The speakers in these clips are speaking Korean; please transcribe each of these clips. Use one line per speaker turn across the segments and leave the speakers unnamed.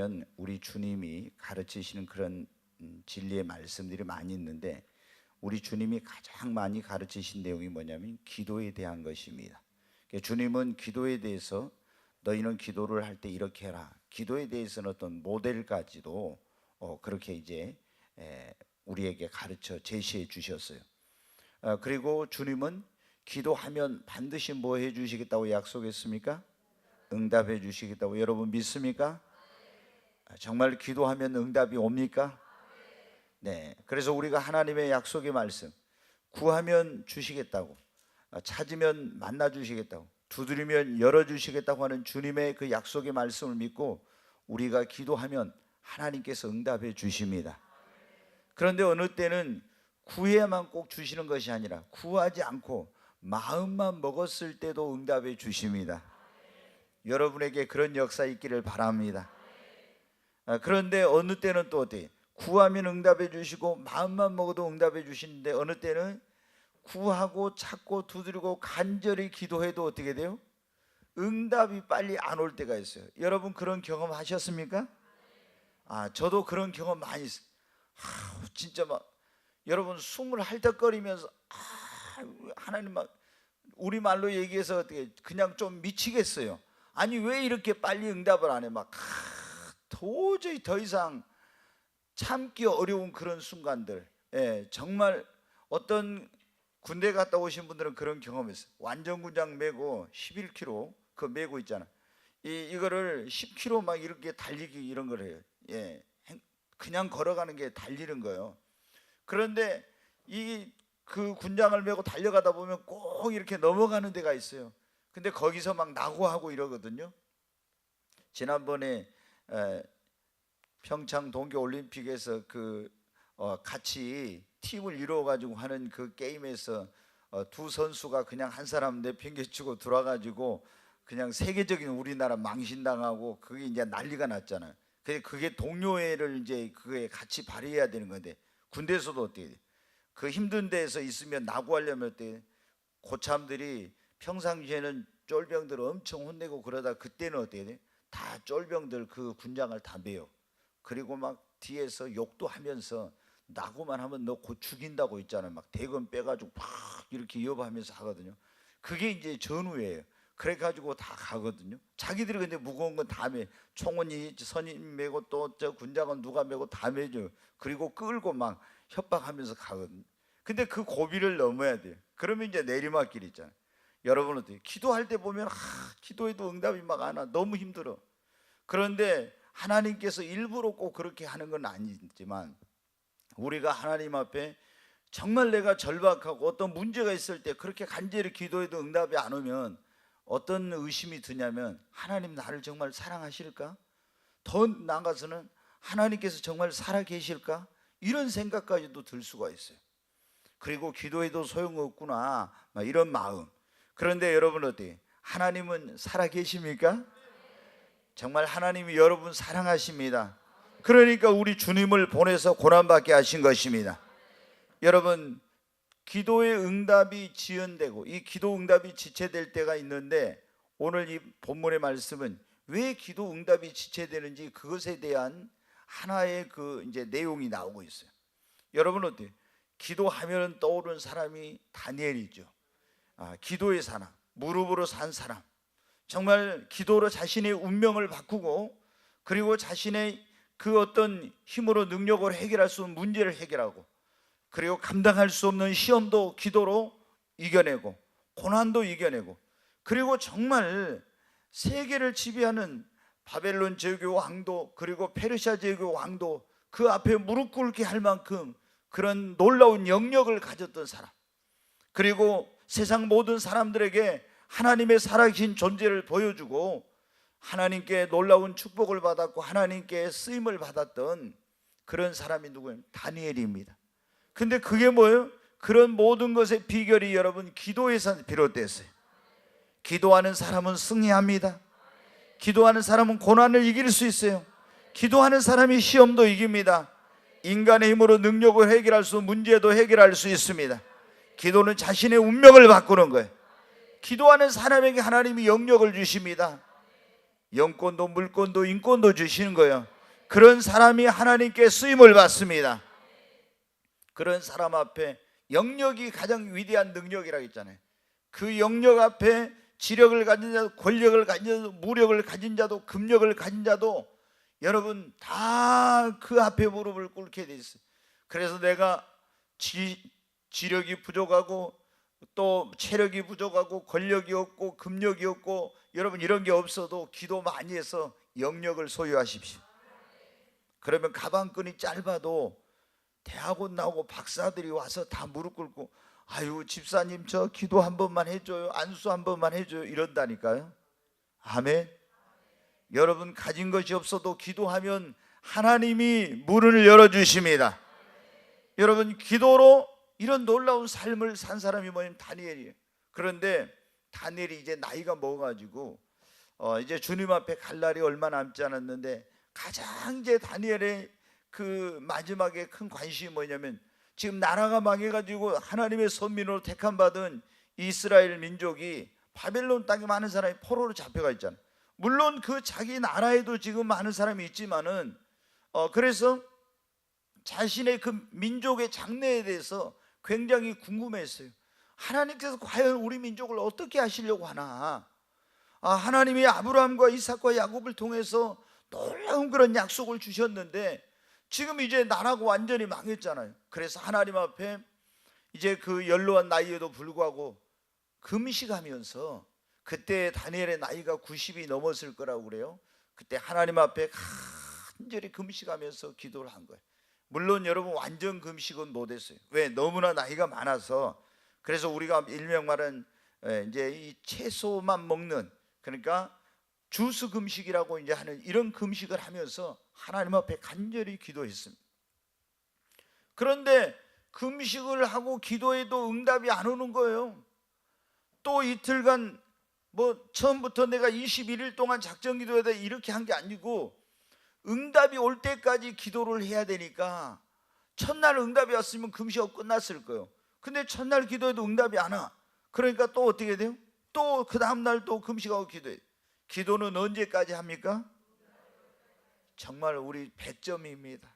보면 우리 주님이 가르치시는 그런 진리의 말씀들이 많이 있는데, 우리 주님이 가장 많이 가르치신 내용이 뭐냐면 기도에 대한 것입니다. 주님은 기도에 대해서 너희는 기도를 할 때 이렇게 해라, 기도에 대해서는 어떤 모델까지도 그렇게 이제 우리에게 가르쳐 제시해 주셨어요. 그리고 주님은 기도하면 반드시 뭐 해 주시겠다고 약속했습니까? 응답해 주시겠다고 여러분 믿습니까? 정말 기도하면 응답이 옵니까? 네. 그래서 우리가 하나님의 약속의 말씀, 구하면 주시겠다고, 찾으면 만나 주시겠다고, 두드리면 열어 주시겠다고 하는 주님의 그 약속의 말씀을 믿고 우리가 기도하면 하나님께서 응답해 주십니다. 그런데 어느 때는 구해야만 꼭 주시는 것이 아니라 구하지 않고 마음만 먹었을 때도 응답해 주십니다. 여러분에게 그런 역사 있기를 바랍니다. 그런데 어느 때는 또 어때요? 구하면 응답해 주시고 마음만 먹어도 응답해 주시는데, 어느 때는 구하고 찾고 두드리고 간절히 기도해도 어떻게 돼요? 응답이 빨리 안 올 때가 있어요. 여러분 그런 경험 하셨습니까? 저도 그런 경험 많이 있어요. 진짜 막 여러분 숨을 헐떡거리면서 하나님, 막 우리말로 얘기해서 어떻게 그냥 좀 미치겠어요. 아니 왜 이렇게 빨리 응답을 안 해? 막 도저히 더 이상 참기 어려운 그런 순간들. 정말 어떤 군대 갔다 오신 분들은 그런 경험했어요. 완전군장 메고 11km 그 메고 있잖아. 이거를 10km 막 이렇게 달리기 이런 걸 해요. 그냥 걸어가는 게 달리는 거예요. 그런데 그 군장을 메고 달려가다 보면 꼭 이렇게 넘어가는 데가 있어요. 근데 거기서 막 낙오하고 이러거든요. 지난번에 평창 동계올림픽에서 같이 팀을 이루어 가지고 하는 그 게임에서 두 선수가 그냥 한 사람 내팽개치고 들어와가지고 그냥 세계적인 우리나라 망신당하고 그게 이제 난리가 났잖아요. 그게 동료애를 이제 그게 같이 발휘해야 되는 건데, 군대에서도 어떻게 돼? 그 힘든 데에서 있으면 낙오하려면 어때? 고참들이 평상시에는 쫄병들 엄청 혼내고 그러다 그때는 어떻게 돼? 다 쫄병들 그 군장을 다 매요. 그리고 막 뒤에서 욕도 하면서 낙오만 하면 너 곧 죽인다고 있잖아요. 막 대검 빼가지고 막 이렇게 위협하면서 하거든요. 그게 이제 전우예요. 그래가지고 다 가거든요. 자기들이 근데 무거운 건 다 매. 총은 선임 메고 또 저 군장은 누가 메고 다 매죠. 그리고 끌고 막 협박하면서 가거든요. 근데 그 고비를 넘어야 돼요. 그러면 이제 내리막길 있잖아요. 여러분 어때요? 기도할 때 보면 기도해도 응답이 막 안 와. 너무 힘들어. 그런데 하나님께서 일부러 꼭 그렇게 하는 건 아니지만, 우리가 하나님 앞에 정말 내가 절박하고 어떤 문제가 있을 때 그렇게 간절히 기도해도 응답이 안 오면 어떤 의심이 드냐면, 하나님 나를 정말 사랑하실까? 더 나아가서는 하나님께서 정말 살아계실까? 이런 생각까지도 들 수가 있어요. 그리고 기도해도 소용없구나 이런 마음. 그런데 여러분 어때요? 하나님은 살아계십니까? 정말 하나님이 여러분 사랑하십니다. 그러니까 우리 주님을 보내서 고난받게 하신 것입니다. 여러분, 기도의 응답이 지연되고 이 기도 응답이 지체될 때가 있는데, 오늘 이 본문의 말씀은 왜 기도 응답이 지체되는지 그것에 대한 하나의 이제 내용이 나오고 있어요. 여러분 어때요? 기도하면 떠오르는 사람이 다니엘이죠. 기도의 사람, 무릎으로 산 사람, 정말 기도로 자신의 운명을 바꾸고, 그리고 자신의 그 어떤 힘으로 능력으로 해결할 수 없는 문제를 해결하고, 그리고 감당할 수 없는 시험도 기도로 이겨내고, 고난도 이겨내고, 그리고 정말 세계를 지배하는 바벨론 제국 왕도, 그리고 페르시아 제국 왕도 그 앞에 무릎 꿇게 할 만큼 그런 놀라운 영역을 가졌던 사람, 그리고 세상 모든 사람들에게 하나님의 살아계신 존재를 보여주고 하나님께 놀라운 축복을 받았고 하나님께 쓰임을 받았던 그런 사람이 누구예요? 다니엘입니다. 근데 그게 뭐예요? 그런 모든 것의 비결이 여러분 기도에서 비롯됐어요. 기도하는 사람은 승리합니다. 기도하는 사람은 고난을 이길 수 있어요. 기도하는 사람이 시험도 이깁니다. 인간의 힘으로 능력을 해결할 수 없는 문제도 해결할 수 있습니다. 기도는 자신의 운명을 바꾸는 거예요. 기도하는 사람에게 하나님이 영역을 주십니다. 영권도 물권도 인권도 주시는 거예요. 그런 사람이 하나님께 쓰임을 받습니다. 그런 사람 앞에 영역이 가장 위대한 능력이라고 했잖아요. 그 영역 앞에 지력을 가진 자도, 권력을 가진 자도, 무력을 가진 자도, 금력을 가진 자도 여러분 다 그 앞에 무릎을 꿇게 돼 있어요. 그래서 내가 지력이 부족하고 또 체력이 부족하고 권력이 없고 금력이 없고 여러분 이런 게 없어도 기도 많이 해서 영역을 소유하십시오. 그러면 가방끈이 짧아도 대학원 나오고 박사들이 와서 다 무릎 꿇고 아유 집사님 저 기도 한 번만 해줘요, 안수 한 번만 해줘요 이런다니까요. 아멘. 여러분 가진 것이 없어도 기도하면 하나님이 문을 열어주십니다. 여러분 기도로 이런 놀라운 삶을 산 사람이 뭐냐면 다니엘이에요. 그런데 다니엘이 이제 나이가 먹어가지고 이제 주님 앞에 갈 날이 얼마 남지 않았는데 가장 이제 다니엘의 그 마지막에 큰 관심이 뭐냐면 지금 나라가 망해가지고 하나님의 선민으로 택함받은 이스라엘 민족이 바벨론 땅에 많은 사람이 포로로 잡혀가 있잖아요. 물론 그 자기 나라에도 지금 많은 사람이 있지만은 그래서 자신의 그 민족의 장래에 대해서 굉장히 궁금했어요. 하나님께서 과연 우리 민족을 어떻게 하시려고 하나? 하나님이 아브라함과 이삭과 야곱을 통해서 놀라운 그런 약속을 주셨는데 지금 이제 나라가 완전히 망했잖아요. 그래서 하나님 앞에 이제 그 연로한 나이에도 불구하고 금식하면서, 그때 다니엘의 나이가 90이 넘었을 거라고 그래요. 그때 하나님 앞에 간절히 금식하면서 기도를 한 거예요. 물론 여러분 완전 금식은 못했어요. 왜? 너무나 나이가 많아서. 그래서 우리가 일명 말은 이제 이 채소만 먹는, 그러니까 주스 금식이라고 이제 하는 이런 금식을 하면서 하나님 앞에 간절히 기도했습니다. 그런데 금식을 하고 기도해도 응답이 안 오는 거예요. 또 이틀간 처음부터 내가 21일 동안 작정 기도해야 이렇게 한 게 아니고 응답이 올 때까지 기도를 해야 되니까 첫날 응답이 왔으면 금식하고 끝났을 거예요. 근데 첫날 기도해도 응답이 안 와. 그러니까 또 어떻게 돼요? 또 그 다음날 또 금식하고 기도해요. 기도는 언제까지 합니까? 정말 우리 100점입니다.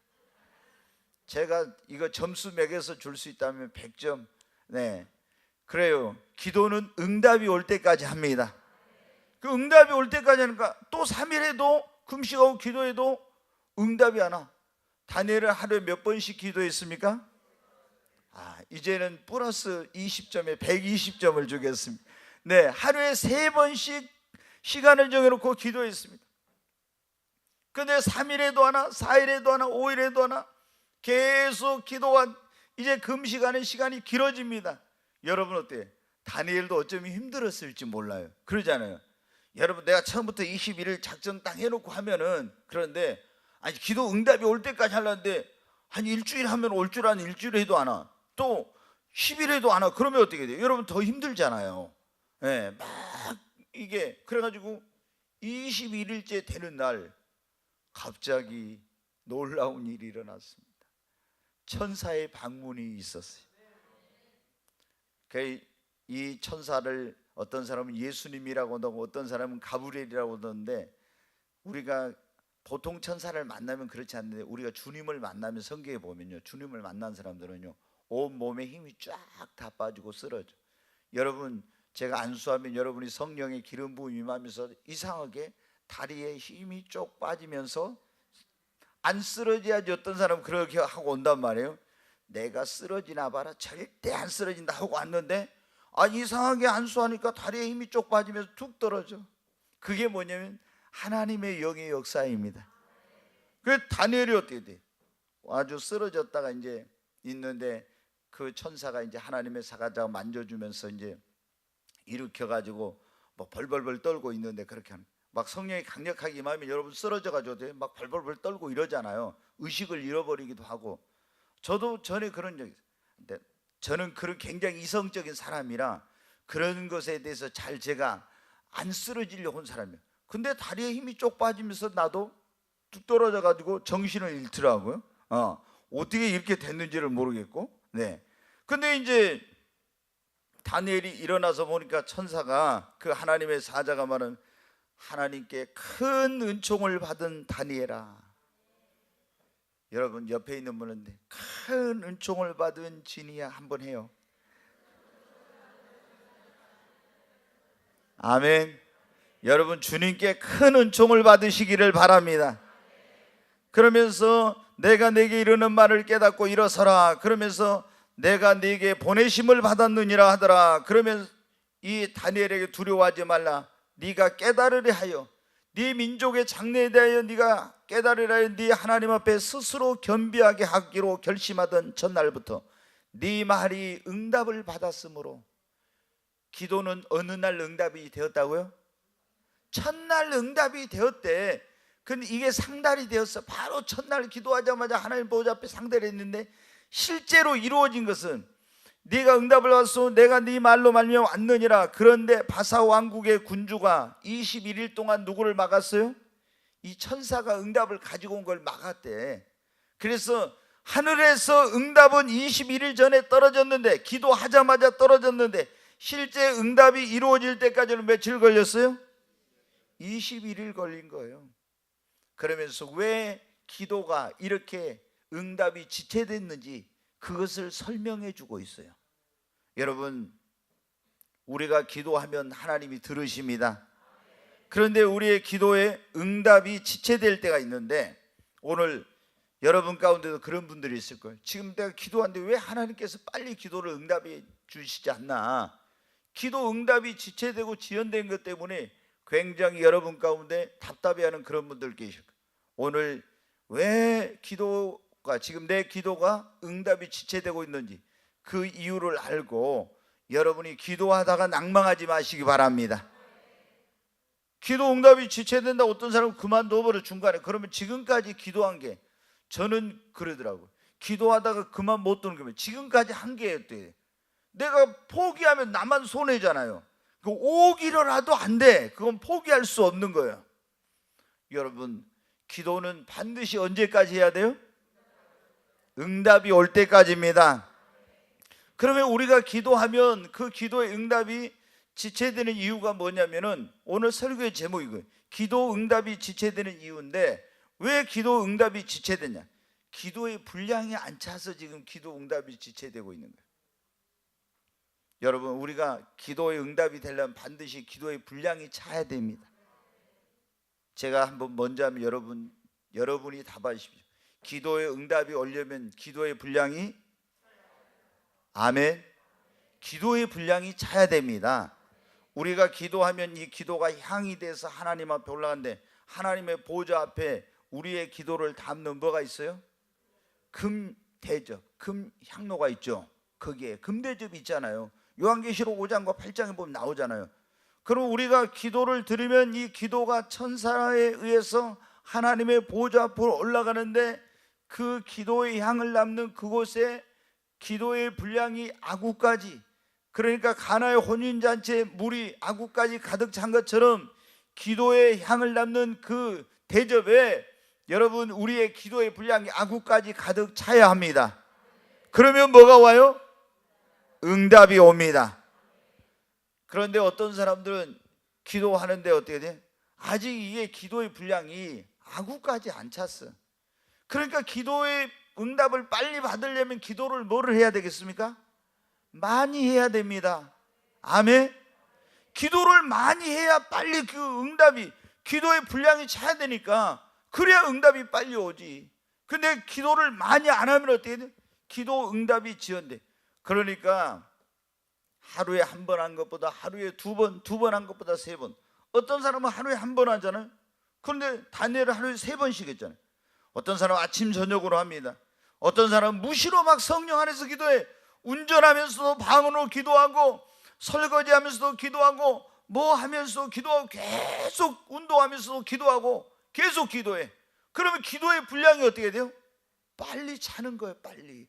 제가 이거 점수 매겨서 줄 수 있다면 100점. 네, 그래요. 기도는 응답이 올 때까지 합니다. 그 응답이 올 때까지 하니까 또 3일 해도 금식하고 기도해도 응답이 안 와. 다니엘은 하루에 몇 번씩 기도했습니까? 이제는 플러스 20점에 120점을 주겠습니다. 네, 하루에 3번씩 시간을 정해놓고 기도했습니다. 근데 3일에도 하나, 4일에도 하나, 5일에도 하나 계속 기도한, 이제 금식하는 시간이 길어집니다. 여러분 어때요? 다니엘도 어쩌면 힘들었을지 몰라요. 그러잖아요. 여러분 내가 처음부터 21일 작정 딱 해놓고 하면은, 그런데 기도 응답이 올 때까지 하려는데 한 일주일 하면 올 줄 아는 일주일 해도 안 와. 또 10일 해도 안 와. 그러면 어떻게 돼요? 여러분 더 힘들잖아요. 네, 막 이게 그래가지고 21일째 되는 날 갑자기 놀라운 일이 일어났습니다. 천사의 방문이 있었어요. 이 천사를 어떤 사람은 예수님이라고 하고 어떤 사람은 가브리엘이라고 하던데, 우리가 보통 천사를 만나면 그렇지 않는데 우리가 주님을 만나면 성경에 보면요, 주님을 만난 사람들은요 온 몸에 힘이 쫙 다 빠지고 쓰러져. 여러분 제가 안수하면 여러분이 성령의 기름 부음 임하면서 이상하게 다리에 힘이 쭉 빠지면서 안 쓰러져야지. 어떤 사람은 그렇게 하고 온단 말이에요. 내가 쓰러지나 봐라, 절대 안 쓰러진다 하고 왔는데 이상하게 안수하니까 다리에 힘이 쭉 빠지면서 툭 떨어져. 그게 뭐냐면 하나님의 영의 역사입니다. 그 다니엘이 어떻게 돼? 아주 쓰러졌다가 이제 있는데 그 천사가 이제 하나님의 사자가 만져주면서 이제 일으켜가지고 벌벌벌 떨고 있는데, 그렇게 하는, 막 성령이 강력하게 임하면 여러분 쓰러져가지고 막 벌벌벌 떨고 이러잖아요. 의식을 잃어버리기도 하고. 저도 전에 그런 적이 있어요. 근데 저는 그런 굉장히 이성적인 사람이라 그런 것에 대해서 잘 제가 안 쓰러지려고 한 사람이에요. 근데 다리에 힘이 쪽 빠지면서 나도 뚝 떨어져가지고 정신을 잃더라고요. 어떻게 이렇게 됐는지를 모르겠고. 네. 근데 이제 다니엘이 일어나서 보니까 천사가, 그 하나님의 사자가 말은 하나님께 큰 은총을 받은 다니엘아, 여러분 옆에 있는 분은 큰 은총을 받은 진이야 한번 해요. 아멘. 여러분 주님께 큰 은총을 받으시기를 바랍니다. 그러면서 내가 네게 이르는 말을 깨닫고 일어서라. 그러면서 내가 네게 보내심을 받았느니라 하더라. 그러면 이 다니엘에게 두려워하지 말라. 네가 깨달으려 하여 네 민족의 장래에 대하여 네가 깨달으려 하여 네 하나님 앞에 스스로 겸비하게 하기로 결심하던 첫날부터 네 말이 응답을 받았으므로. 기도는 어느 날 응답이 되었다고요? 첫날 응답이 되었대. 근데 이게 상달이 되었어. 바로 첫날 기도하자마자 하나님 보좌 앞에 상달이 했는데 실제로 이루어진 것은 네가 응답을 받았소. 내가 네 말로 말미암아 왔느니라. 그런데 바사 왕국의 군주가 21일 동안 누구를 막았어요? 이 천사가 응답을 가지고 온 걸 막았대. 그래서 하늘에서 응답은 21일 전에 떨어졌는데, 기도하자마자 떨어졌는데 실제 응답이 이루어질 때까지는 며칠 걸렸어요? 21일 걸린 거예요. 그러면서 왜 기도가 이렇게 응답이 지체됐는지 그것을 설명해 주고 있어요. 여러분, 우리가 기도하면 하나님이 들으십니다. 그런데 우리의 기도에 응답이 지체될 때가 있는데, 오늘 여러분 가운데도 그런 분들이 있을 거예요. 지금 내가 기도하는데 왜 하나님께서 빨리 기도를 응답해 주시지 않나? 기도 응답이 지체되고 지연된 것 때문에 굉장히 여러분 가운데 답답해하는 그런 분들 계실 거예요. 오늘 왜 기도가, 지금 내 기도가 응답이 지체되고 있는지 그 이유를 알고 여러분이 기도하다가 낭망하지 마시기 바랍니다. 기도 응답이 지체된다. 어떤 사람은 그만둬버려 중간에. 그러면 지금까지 기도한 게, 저는 그러더라고요. 기도하다가 그만 못 두는 거면 지금까지 한 게였대. 내가 포기하면 나만 손해잖아요. 그 오기로라도 안 돼. 그건 포기할 수 없는 거예요. 여러분, 기도는 반드시 언제까지 해야 돼요? 응답이 올 때까지입니다. 그러면 우리가 기도하면 그 기도의 응답이 지체되는 이유가 뭐냐면은, 오늘 설교의 제목이 이거예요. 기도 응답이 지체되는 이유인데, 왜 기도 응답이 지체되냐? 기도의 분량이 안 차서 지금 기도 응답이 지체되고 있는 거예요. 여러분, 우리가 기도의 응답이 되려면 반드시 기도의 분량이 차야 됩니다. 제가 한번 먼저 하면 여러분이 답하십시오. 기도의 응답이 오려면 기도의 분량이, 아멘, 기도의 분량이 차야 됩니다. 우리가 기도하면 이 기도가 향이 돼서 하나님 앞에 올라가는데, 하나님의 보좌 앞에 우리의 기도를 담는 뭐가 있어요? 금대접, 금향로가 있죠. 거기에 금대접이 있잖아요. 요한계시록 5장과 8장에 보면 나오잖아요. 그럼 우리가 기도를 드리면 이 기도가 천사에 의해서 하나님의 보좌 앞으로 올라가는데, 그 기도의 향을 담는 그곳에 기도의 분량이 아구까지, 그러니까 가나의 혼인잔치에 물이 아구까지 가득 찬 것처럼 기도의 향을 담는 그 대접에 여러분, 우리의 기도의 분량이 아구까지 가득 차야 합니다. 그러면 뭐가 와요? 응답이 옵니다. 그런데 어떤 사람들은 기도하는데 어떻게 돼? 아직 이게 기도의 분량이 아구까지 안 찼어. 그러니까 기도의 응답을 빨리 받으려면 기도를 뭐를 해야 되겠습니까? 많이 해야 됩니다. 아멘. 기도를 많이 해야 빨리 그 응답이, 기도의 분량이 차야 되니까, 그래야 응답이 빨리 오지. 근데 기도를 많이 안 하면 어떻게 돼? 기도 응답이 지연돼. 그러니까 하루에 한 번 한 것보다 하루에 두 번 한 것보다 세 번. 어떤 사람은 하루에 한 번 하잖아요. 그런데 다니엘은 하루에 3번씩 했잖아요. 어떤 사람은 아침 저녁으로 합니다. 어떤 사람은 무시로 막 성령 안에서 기도해. 운전하면서도 방언으로 기도하고, 설거지하면서도 기도하고, 뭐 하면서도 기도하고, 계속 운동하면서도 기도하고, 계속 기도해. 그러면 기도의 분량이 어떻게 돼요? 빨리 차는 거예요. 빨리.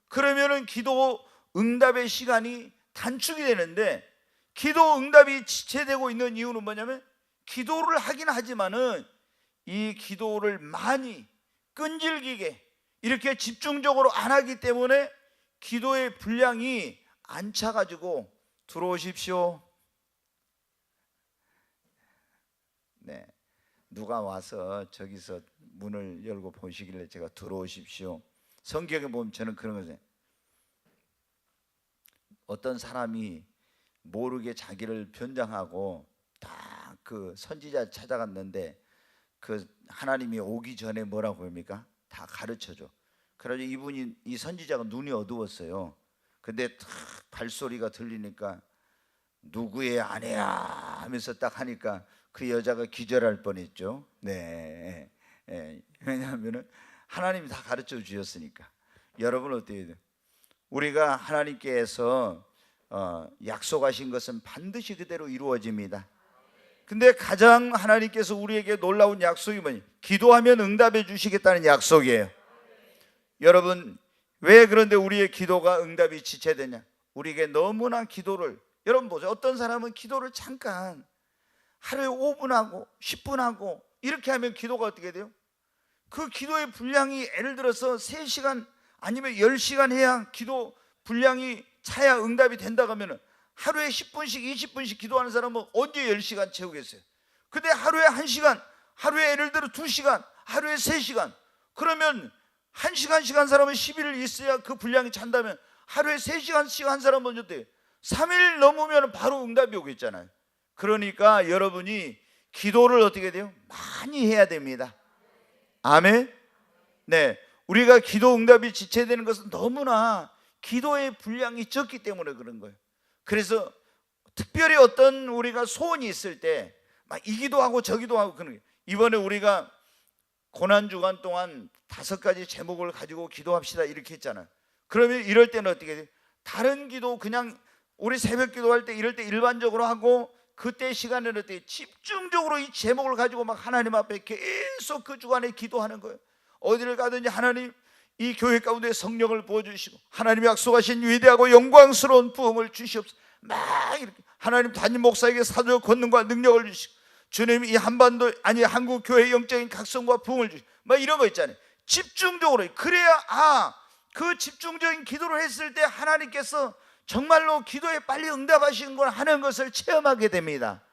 그러면은 기도 응답의 시간이 단축이 되는데, 기도 응답이 지체되고 있는 이유는 뭐냐면, 기도를 하긴 하지만은 이 기도를 많이 끈질기게 이렇게 집중적으로 안 하기 때문에 기도의 분량이 안 차가지고, 들어오십시오. 네, 누가 와서 저기서 문을 열고 보시길래 제가 들어오십시오. 성경에 보면 저는 그런 거죠. 어떤 사람이 모르게 자기를 변장하고 딱 그 선지자 찾아갔는데 그 하나님이 오기 전에 뭐라고 합니까? 다 가르쳐줘. 그래서 이분이, 이 선지자가 눈이 어두웠어요. 근데 탁 발소리가 들리니까 누구의 아내야 하면서 딱 하니까 그 여자가 기절할 뻔했죠. 네, 왜냐하면 하나님이 다 가르쳐 주셨으니까. 여러분 어때요? 우리가 하나님께서 약속하신 것은 반드시 그대로 이루어집니다. 근데 가장 하나님께서 우리에게 놀라운 약속이 뭐냐? 기도하면 응답해 주시겠다는 약속이에요. 여러분, 왜 그런데 우리의 기도가 응답이 지체되냐? 우리에게 너무나 기도를, 여러분 보세요. 어떤 사람은 기도를 잠깐 하루에 5분 하고 10분 하고 이렇게 하면 기도가 어떻게 돼요? 그 기도의 분량이 예를 들어서 3시간 아니면 10시간 해야 기도 분량이 차야 응답이 된다고 하면 하루에 10분씩 20분씩 기도하는 사람은 언제 10시간 채우겠어요? 근데 하루에 1시간, 하루에 예를 들어 2시간, 하루에 3시간, 그러면 1시간씩 한 사람은 10일 있어야 그 분량이 찬다면 하루에 3시간씩 한 사람은 어때요? 3일 넘으면 바로 응답이 오겠잖아요. 그러니까 여러분이 기도를 어떻게 돼요? 많이 해야 됩니다. 아멘. 네, 우리가 기도 응답이 지체되는 것은 너무나 기도의 분량이 적기 때문에 그런 거예요. 그래서 특별히 어떤 우리가 소원이 있을 때 막 이 기도하고 저 기도하고 그런 거예요. 이번에 우리가 고난주간 동안 5가지 제목을 가지고 기도합시다 이렇게 했잖아요. 그러면 이럴 때는 어떻게 돼요? 다른 기도 그냥 우리 새벽 기도할 때 이럴 때 일반적으로 하고 그때 시간에는 어떻게 집중적으로 이 제목을 가지고 막 하나님 앞에 계속 그 주간에 기도하는 거예요. 어디를 가든지 하나님 이 교회 가운데 성령을 부어주시고 하나님이 약속하신 위대하고 영광스러운 부흥을 주시옵소서. 막 이렇게 하나님 담임 목사에게 사도적 권능과 능력을 주시고 주님 이 한반도 아니 한국 교회 영적인 각성과 부흥을 주시고 막 이런 거 있잖아요. 집중적으로 그래야 그 집중적인 기도를 했을 때 하나님께서 정말로 기도에 빨리 응답하시는 걸 하는 것을 체험하게 됩니다.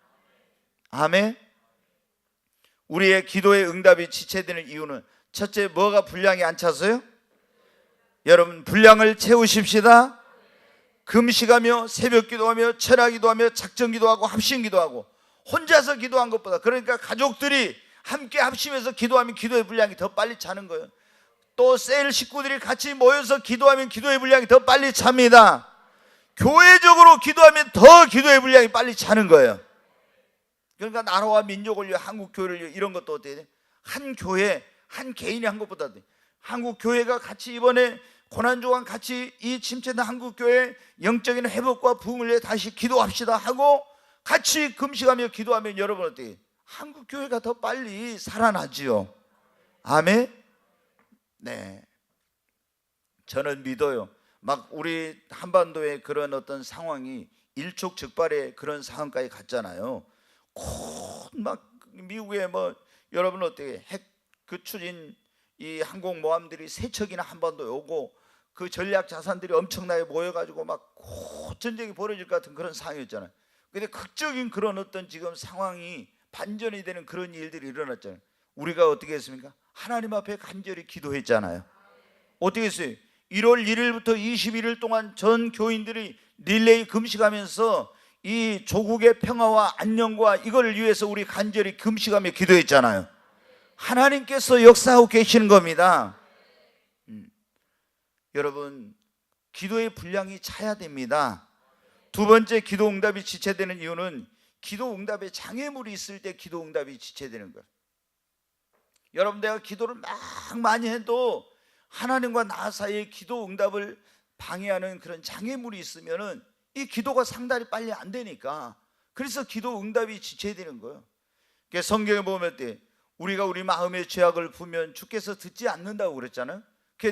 아멘. 우리의 기도의 응답이 지체되는 이유는 첫째, 뭐가 분량이 안 차서요? 여러분 분량을 채우십시다. 금식하며 새벽 기도하며 철야 기도하며 작정 기도하고 합심 기도하고 혼자서 기도한 것보다, 그러니까 가족들이 함께 합심해서 기도하면 기도의 분량이 더 빨리 차는 거예요. 또 셀 식구들이 같이 모여서 기도하면 기도의 분량이 더 빨리 찹니다. 교회적으로 기도하면 더 기도의 분량이 빨리 차는 거예요. 그러니까 나라와 민족을 위해 한국 교회를 위해 이런 것도 어때야 돼? 한 교회 한 개인이 한 것보다 한국 교회가 같이 이번에 고난주간 같이 이 침체된 한국 교회 영적인 회복과 부흥을 위해 다시 기도합시다 하고 같이 금식하며 기도하면 여러분 어때요? 한국 교회가 더 빨리 살아나지요. 아멘. 네, 저는 믿어요. 막 우리 한반도의 그런 어떤 상황이 일촉즉발의 그런 상황까지 갔잖아요. 막 미국에 뭐 여러분 어떻게 핵 그 추진 이 항공모함들이 3척이나 한반도에 오고 그 전략 자산들이 엄청나게 모여가지고 막 전쟁이 벌어질 것 같은 그런 상황이었잖아요. 근데 극적인 그런 어떤 지금 상황이 반전이 되는 그런 일들이 일어났잖아요. 우리가 어떻게 했습니까? 하나님 앞에 간절히 기도했잖아요. 어떻게 했어요? 1월 1일부터 21일 동안 전 교인들이 릴레이 금식하면서 이 조국의 평화와 안녕과 이걸 위해서 우리 간절히 금식하며 기도했잖아요. 하나님께서 역사하고 계시는 겁니다. 여러분 기도의 분량이 차야 됩니다. 두 번째, 기도 응답이 지체되는 이유는 기도 응답에 장애물이 있을 때 기도 응답이 지체되는 거예요. 여러분 내가 기도를 막 많이 해도 하나님과 나 사이에 기도 응답을 방해하는 그런 장애물이 있으면은 이 기도가 상당히 빨리 안 되니까, 그래서 기도 응답이 지체되는 거예요. 그러니까 성경에 보면 우리가 우리 마음의 죄악을 부면 주께서 듣지 않는다고 그랬잖아요.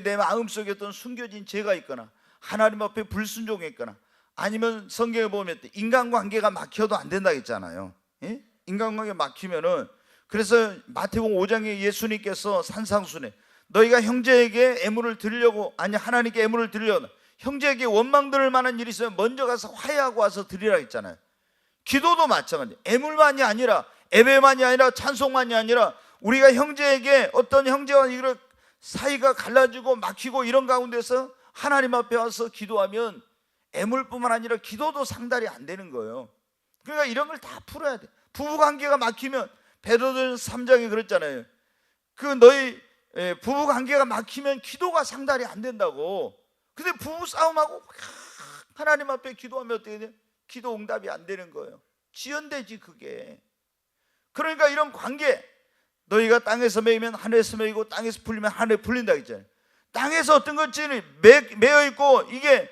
내 마음속에 어떤 숨겨진 죄가 있거나 하나님 앞에 불순종했거나 아니면 성경에 보면 인간관계가 막혀도 안 된다고 했잖아요. 예? 인간관계 막히면은, 그래서 마태복음 5장에 예수님께서 산상수훈에 너희가 형제에게 애물을 드리려고 하나님께 애물을 드리려고 형제에게 원망 들을 만한 일이 있으면 먼저 가서 화해하고 와서 드리라 했잖아요. 기도도 마찬가지. 애물만이 아니라 예배만이 아니라 찬송만이 아니라 우리가 형제에게 어떤 형제와 이런 사이가 갈라지고 막히고 이런 가운데서 하나님 앞에 와서 기도하면 애물뿐만 아니라 기도도 상달이 안 되는 거예요. 그러니까 이런 걸 다 풀어야 돼. 부부관계가 막히면 베드로전 3장에 그랬잖아요. 그 너희 부부관계가 막히면 기도가 상달이 안 된다고. 근데 부부싸움하고 하나님 앞에 기도하면 어떻게 돼? 기도 응답이 안 되는 거예요. 지연되지 그게. 그러니까 이런 관계, 너희가 땅에서 매이면 하늘에서 매이고 땅에서 풀리면 하늘에 풀린다 했잖아요. 땅에서 어떤 것들이 매여 있고 이게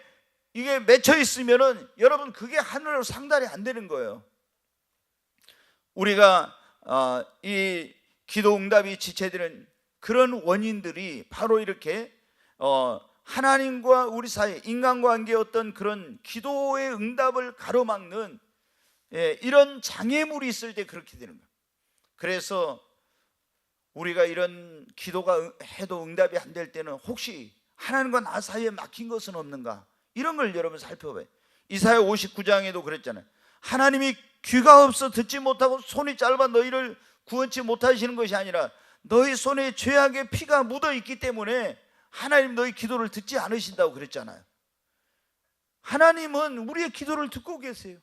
맺혀 있으면은 여러분 그게 하늘로 상달이 안 되는 거예요. 우리가 이 기도 응답이 지체되는 그런 원인들이 바로 이렇게 하나님과 우리 사이 인간관계의 어떤 그런 기도의 응답을 가로막는 이런 장애물이 있을 때 그렇게 되는 거예요. 그래서 우리가 이런 기도가 해도 응답이 안 될 때는 혹시 하나님과 나 사이에 막힌 것은 없는가, 이런 걸 여러분 살펴봐요. 이사야 59장에도 그랬잖아요. 하나님이 귀가 없어 듣지 못하고 손이 짧아 너희를 구원치 못하시는 것이 아니라 너희 손에 죄악의 피가 묻어 있기 때문에 하나님 너희 기도를 듣지 않으신다고 그랬잖아요. 하나님은 우리의 기도를 듣고 계세요.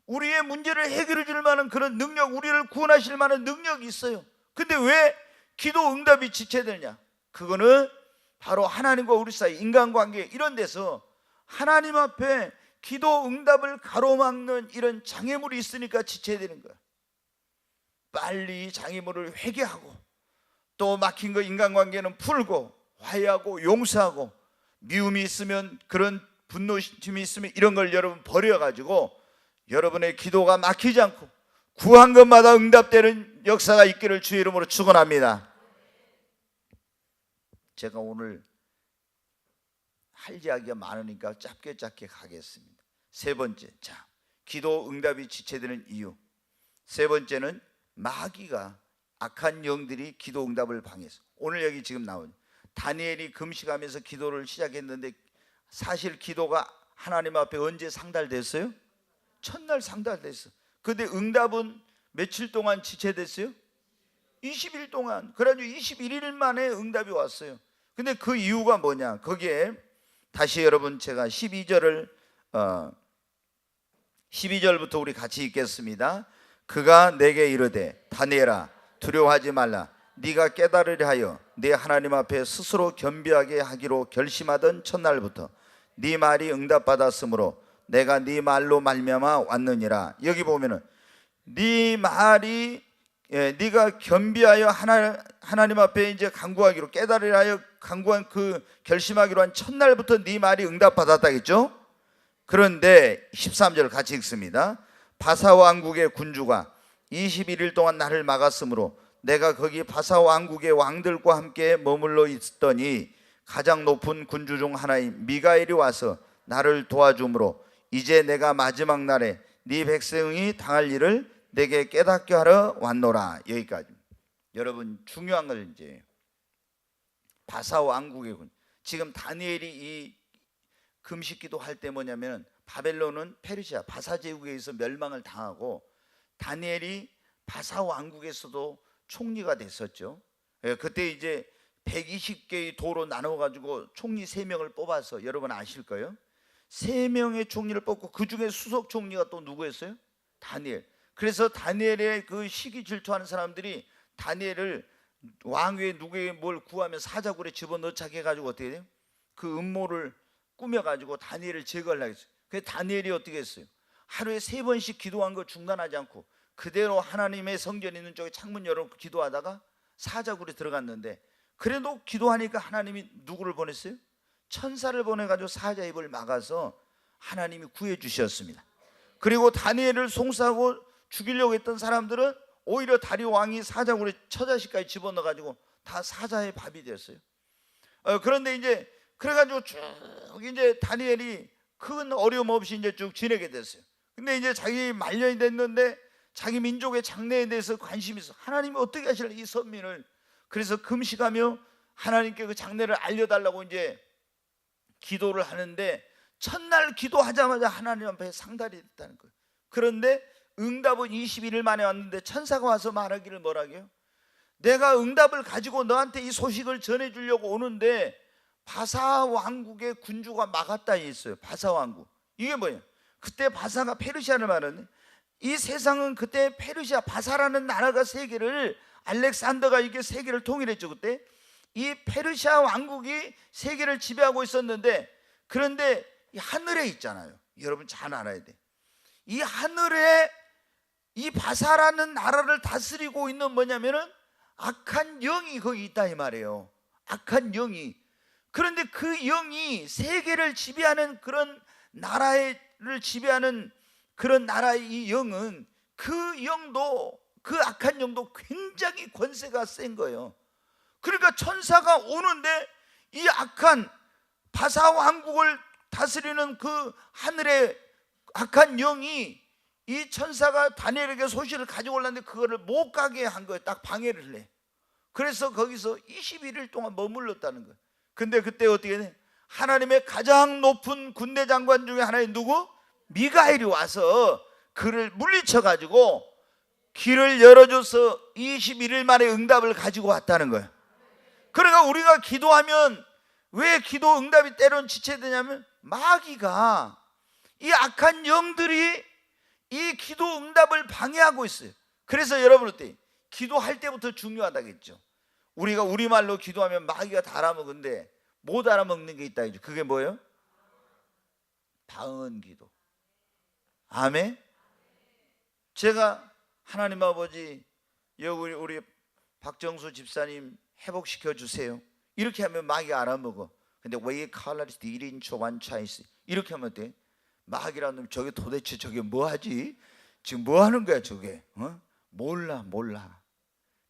우리의 문제를 해결해 줄 만한 그런 능력, 우리를 구원하실 만한 능력이 있어요. 근데 왜 기도 응답이 지체되냐? 그거는 바로 하나님과 우리 사이 인간관계 이런 데서 하나님 앞에 기도 응답을 가로막는 이런 장애물이 있으니까 지체되는 거야. 빨리 장애물을 회개하고 또 막힌 거 인간관계는 풀고 화해하고 용서하고, 미움이 있으면 그런 분노심이 있으면 이런 걸 여러분 버려가지고 여러분의 기도가 막히지 않고 구한 것마다 응답되는 역사가 있기를 주의 이름으로 축원합니다. 제가 오늘 할 이야기가 많으니까 짧게 가겠습니다. 세 번째, 기도 응답이 지체되는 이유. 세 번째는 마귀가, 악한 영들이 기도 응답을 방해해서, 오늘 여기 지금 나온 다니엘이 금식하면서 기도를 시작했는데 사실 기도가 하나님 앞에 언제 상달됐어요? 첫날 상달됐어. 근데 응답은 며칠 동안 지체됐어요? 20일 동안. 그래가지고 21일 만에 응답이 왔어요. 근데 그 이유가 뭐냐? 거기에 다시 여러분 제가 12절부터 우리 같이 읽겠습니다. 그가 내게 이르되 다니엘아 두려워하지 말라. 네가 깨달으려 하여 네 하나님 앞에 스스로 겸비하게 하기로 결심하던 첫날부터 네 말이 응답받았으므로 내가 네 말로 말미암아 왔느니라. 여기 보면은 네 말이 네가 겸비하여 하나님 앞에 이제 간구하기로, 깨달으려 하여 간구한 그 결심하기로 한 첫날부터 네 말이 응답받았다겠죠. 그런데 13절 같이 읽습니다. 바사 왕국의 군주가 21일 동안 나를 막았으므로 내가 거기 바사 왕국의 왕들과 함께 머물러 있더니 가장 높은 군주 중 하나인 미가엘이 와서 나를 도와주므로 이제 내가 마지막 날에 네 백성이 당할 일을 내게 깨닫게 하러 왔노라. 여기까지. 여러분 중요한 걸 이제 바사 왕국의 군, 지금 다니엘이 이 금식기도 할 때 뭐냐면 바벨론은 페르시아 바사 제국에 의해서 멸망을 당하고 다니엘이 바사 왕국에서도 총리가 됐었죠. 그때 이제 120개의 도로 나눠 가지고 총리 3명을 뽑아서, 여러분 아실 거예요. 3명의 총리를 뽑고 그 중에 수석 총리가 또 누구였어요? 다니엘. 그래서 다니엘의 그 시기 질투하는 사람들이 다니엘을 왕위에 누구에게 뭘 구하면 사자굴에 집어넣자게 해가지고 어떻게 돼요? 그 음모를 꾸며가지고 다니엘을 제거하려고 했어요. 그래서 다니엘이 어떻게 했어요? 하루에 3번씩 기도한 거 중단하지 않고 그대로 하나님의 성전 있는 쪽에 창문 열어놓고 기도하다가 사자굴에 들어갔는데, 그래도 기도하니까 하나님이 누구를 보냈어요? 천사를 보내가지고 사자 입을 막아서 하나님이 구해주셨습니다. 그리고 다니엘을 송사하고 죽이려고 했던 사람들은 오히려 다리오 왕이 사자굴에 처자식까지 집어넣어가지고 다 사자의 밥이 됐어요. 그런데 이제 그래가지고 쭉 이제 다니엘이 큰 어려움 없이 이제 쭉 지내게 됐어요. 근데 이제 자기 말년이 됐는데 자기 민족의 장래에 대해서 관심이 있어. 하나님이 어떻게 하실래 이 선민을. 그래서 금식하며 하나님께 그 장래를 알려달라고 이제 기도를 하는데 첫날 기도하자마자 하나님 앞에 상달이 됐다는 거예요. 그런데 응답은 21일 만에 왔는데 천사가 와서 말하기를 뭐라고요? 내가 응답을 가지고 너한테 이 소식을 전해주려고 오는데 바사 왕국의 군주가 막았다 했어요. 바사 왕국. 이게 뭐예요? 그때 바사가 페르시아를 말하는, 이 세상은 그때 페르시아 바사라는 나라가 세계를, 알렉산더가 이게 세계를 통일했죠. 그때 이 페르시아 왕국이 세계를 지배하고 있었는데, 그런데 이 하늘에 있잖아요. 여러분 잘 알아야 돼. 이 하늘에 이 바사라는 나라를 다스리고 있는 뭐냐면은 악한 영이 거기 있다 이 말이에요. 악한 영이. 그런데 그 영이 세계를 지배하는 그런 나라를 지배하는 그런 나라의 이 영은, 그 영도, 그 악한 영도 굉장히 권세가 센 거예요. 그러니까 천사가 오는데 이 악한 바사 왕국을 다스리는 그 하늘의 악한 영이 이 천사가 다니엘에게 소식을 가지고 올랐는데 그거를 못 가게 한 거예요. 딱 방해를 해. 그래서 거기서 21일 동안 머물렀다는 거예요. 근데 그때 어떻게 돼? 하나님의 가장 높은 군대 장관 중에 하나인 누구? 미가엘이 와서 그를 물리쳐 가지고 길을 열어줘서 21일 만에 응답을 가지고 왔다는 거예요. 그러니까 우리가 기도하면 왜 기도 응답이 때론 지체되냐면, 마귀가, 이 악한 영들이 이 기도 응답을 방해하고 있어요. 그래서 여러분 어때요? 기도할 때부터 중요하다겠죠. 우리가 우리말로 기도하면 마귀가 다 알아먹는데 못 알아먹는 게 있다 했죠. 그게 뭐예요? 방언 기도. 아멘. 제가 하나님 아버지, 여기 우리 박정수 집사님 회복시켜 주세요, 이렇게 하면 마귀가 알아먹어. 근데 왜 칼라리스 디린 초반차이스 이렇게 하면 돼? 마귀라는 놈 저게 도대체 저게 뭐하지? 지금 뭐 하는 거야 저게? 몰라.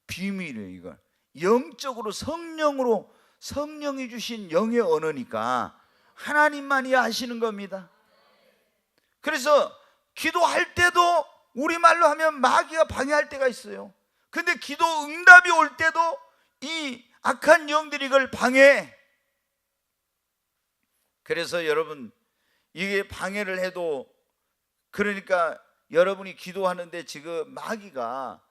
비밀이에요. 이걸 영적으로 성령으로, 성령이 주신 영의 언어니까 하나님만이 아시는 겁니다. 그래서 기도할 때도 우리말로 하면 마귀가 방해할 때가 있어요. 근데 기도 응답이 올 때도 이 악한 영들이 이걸 방해해. 그래서 여러분, 이게 방해를 해도, 그러니까 여러분이 기도하는데 지금 마귀가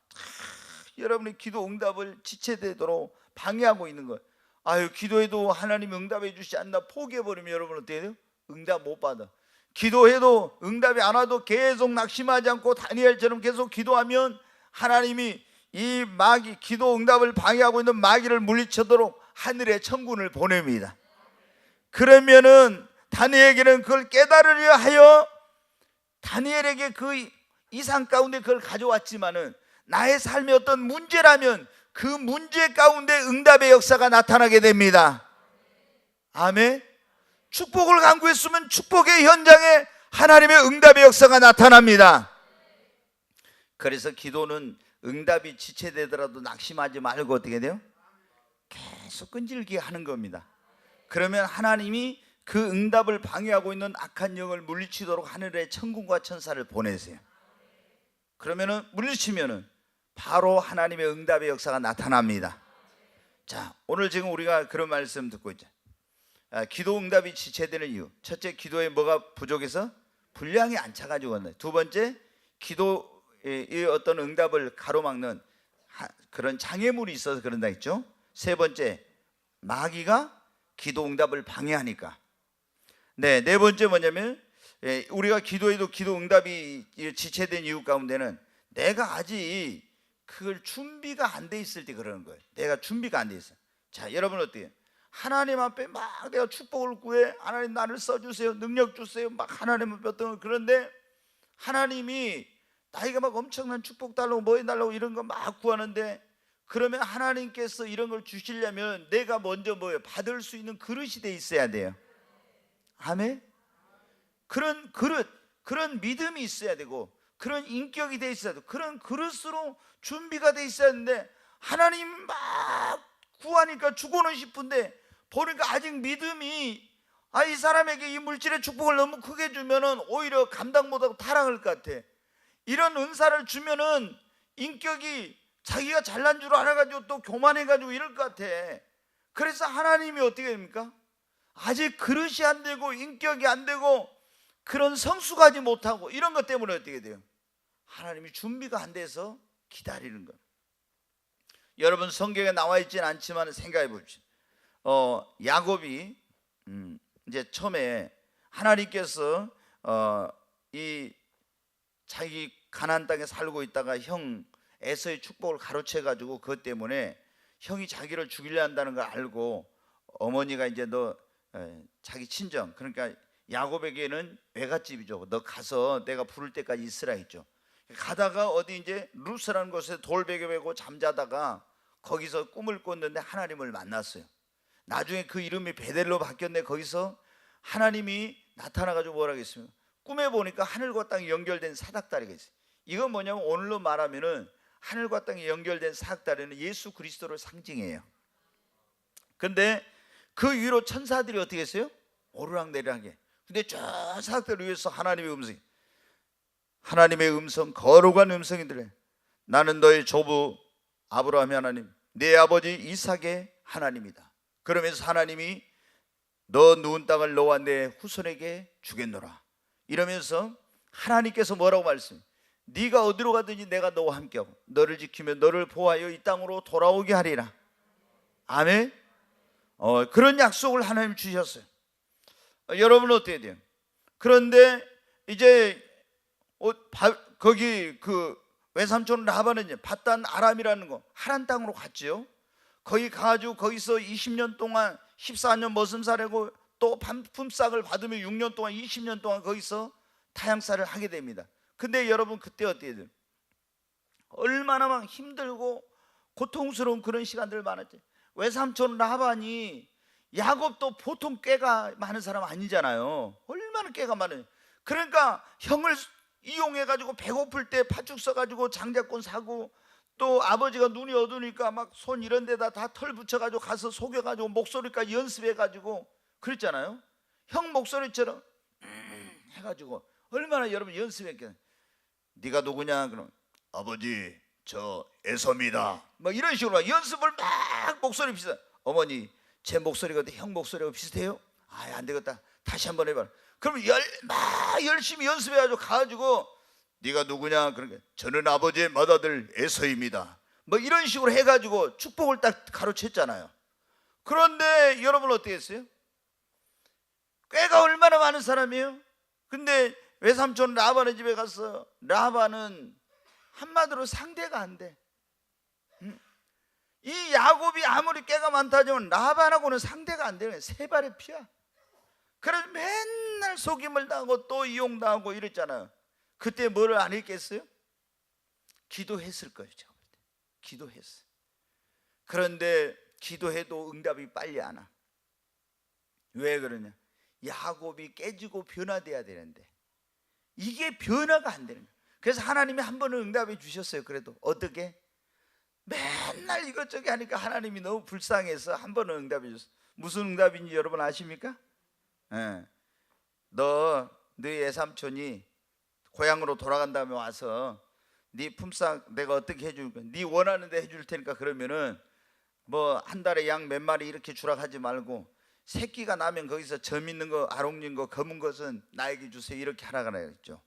여러분의 기도 응답을 지체되도록 방해하고 있는 거예요. 아유, 기도해도 하나님이 응답해 주시지 않나 포기해버리면 여러분 어떻게 돼요? 응답 못 받아. 기도해도 응답이 안 와도 계속 낙심하지 않고 다니엘처럼 계속 기도하면 하나님이 이 마귀, 기도 응답을 방해하고 있는 마귀를 물리치도록 하늘의 천군을 보냅니다. 그러면은 다니엘에게는 그걸 깨달으려 하여 다니엘에게 그 이상 가운데 그걸 가져왔지만은, 나의 삶의 어떤 문제라면 그 문제 가운데 응답의 역사가 나타나게 됩니다. 아멘. 축복을 간구했으면 축복의 현장에 하나님의 응답의 역사가 나타납니다. 그래서 기도는 응답이 지체되더라도 낙심하지 말고 어떻게 돼요? 계속 끈질기게 하는 겁니다. 그러면 하나님이 그 응답을 방해하고 있는 악한 영을 물리치도록 하늘의 천군과 천사를 보내세요. 그러면은 물리치면은 바로 하나님의 응답의 역사가 나타납니다. 자, 오늘 지금 우리가 그런 말씀 듣고 있죠. 기도 응답이 지체되는 이유, 첫째, 기도에 뭐가 부족해서 분량이 안 차가지고 왔네. 두 번째, 기도의 어떤 응답을 가로막는 그런 장애물이 있어서 그런다 했죠. 세 번째, 마귀가 기도 응답을 방해하니까. 네 번째 뭐냐면, 우리가 기도해도 기도 응답이 지체된 이유 가운데는 내가 아직 그걸 준비가 안 돼 있을 때 그러는 거예요. 내가 준비가 안 돼 있어. 자, 여러분 어때요? 하나님 앞에 막 내가 축복을 구해, 하나님 나를 써주세요, 능력 주세요, 막 하나님 앞에 어떤, 그런데 하나님이 나에게 막 엄청난 축복 달라고 뭐 해달라고 이런 거 막 구하는데, 그러면 하나님께서 이런 걸 주시려면 내가 먼저 뭐예요? 받을 수 있는 그릇이 돼 있어야 돼요. 아멘. 그런 그릇, 그런 믿음이 있어야 되고, 그런 인격이 돼 있어야 되고, 그런 그릇으로 준비가 돼 있어야 하는데, 하나님 막 구하니까 주고는 싶은데 보니까 아직 믿음이, 이 사람에게 이 물질의 축복을 너무 크게 주면은 오히려 감당 못하고 타락할 것 같아. 이런 은사를 주면은 인격이 자기가 잘난 줄 알아가지고 또 교만해가지고 이럴 것 같아. 그래서 하나님이 어떻게 됩니까? 아직 그릇이 안 되고 인격이 안 되고 그런 성숙하지 못하고 이런 것 때문에 어떻게 돼요? 하나님이 준비가 안 돼서 기다리는 거예요. 여러분 성경에 나와 있지는 않지만 생각해 보십시오. 야곱이 이제 처음에 하나님께서 이 자기 가나안 땅에 살고 있다가 형 에서의 축복을 가로채 가지고 그것 때문에 형이 자기를 죽이려 한다는 걸 알고 어머니가 이제 너 자기 친정, 그러니까 야곱에게는 외갓집이죠. 너 가서 내가 부를 때까지 있으라 했죠. 가다가 어디 이제 루스라는 곳에 돌베개 베고 잠자다가 거기서 꿈을 꿨는데 하나님을 만났어요. 나중에 그 이름이 베델로 바뀌었네. 거기서 하나님이 나타나가지고 뭐라고 했습니까? 꿈에 보니까 하늘과 땅이 연결된 사닥다리가 있어요. 이건 뭐냐면 오늘로 말하면은 하늘과 땅이 연결된 사닥다리는 예수 그리스도를 상징해요. 근데 그 위로 천사들이 어떻게 했어요? 오르락내리락해. 근데 저 사닥다리 위에서 하나님의 음성, 거룩한 음성이 들려요. 나는 너의 조부 아브라함의 하나님, 내 아버지 이삭의 하나님이다. 그러면서 하나님이 너 누운 땅을 너와 내 후손에게 주겠노라 이러면서 하나님께서 뭐라고 말씀해요? 네가 어디로 가든지 내가 너와 함께하고 너를 지키며 너를 보호하여 이 땅으로 돌아오게 하리라. 아멘. 그런 약속을 하나님 주셨어요. 여러분 어떻게 돼요? 그런데 이제 거기 그 외삼촌 라반은 밧단 아람이라는 거 하란 땅으로 갔지요. 거기 가가지고 거기서 20년 동안 14년 머슴살하고 또 품삯을 받으며 6년 동안 20년 동안 거기서 타향살을 하게 됩니다. 근데 여러분 그때 어떻게 돼요? 얼마나 막 힘들고 고통스러운 그런 시간들 많았지. 외삼촌 라반이 야곱도 보통 꾀가 많은 사람 아니잖아요. 얼마나 꾀가 많아요. 그러니까 형을 이용해가지고 배고플 때 팥죽 써가지고 장자권 사고, 또 아버지가 눈이 어두우니까 막 손 이런 데다 다 털 붙여가지고 가서 속여가지고 목소리까지 연습해가지고 그랬잖아요. 형 목소리처럼 해가지고 얼마나 여러분 연습했겠어요. 네가 누구냐? 그럼 아버지 저 에서입니다. 막 이런 식으로 연습을 막 목소리 비슷해. 어머니 제 목소리가 형 목소리가 비슷해요? 아 안 되겠다. 다시 한번 해봐. 그럼 막 열심히 연습해가지고 가가지고 네가 누구냐? 그러니까 저는 아버지의 맏아들 에서입니다. 뭐 이런 식으로 해가지고 축복을 딱 가로챘잖아요. 그런데 여러분 어떻게 했어요? 꾀가 얼마나 많은 사람이에요? 근데 외삼촌 라반의 집에 가서 라반은 한마디로 상대가 안 돼. 이 야곱이 아무리 꾀가 많다 하지만 라반하고는 상대가 안 되는 세 발의 피야. 그래서 맨날 속임을 당하고 또 이용당하고 이랬잖아요. 그때 뭐를 안 했겠어요? 기도했을 거예요. 제가 볼 때. 기도했어요. 그런데 기도해도 응답이 빨리 안 와. 왜 그러냐? 야곱이 깨지고 변화돼야 되는데 이게 변화가 안 되는 거예요. 그래서 하나님이 한 번은 응답해 주셨어요. 그래도 어떻게? 맨날 이것저것 하니까 하나님이 너무 불쌍해서 한 번은 응답해 줬어요. 무슨 응답인지 여러분 아십니까? 너 외삼촌이 고향으로 돌아간 다음에 와서 네 품삯 내가 어떻게 해줄 거야? 네 원하는 데 해줄 테니까 그러면은 뭐 한 달에 양 몇 마리 이렇게 주라 하지 말고 새끼가 나면 거기서 점 있는 거 아롱진 거 검은 것은 나에게 주세요 이렇게 하라 그랬죠.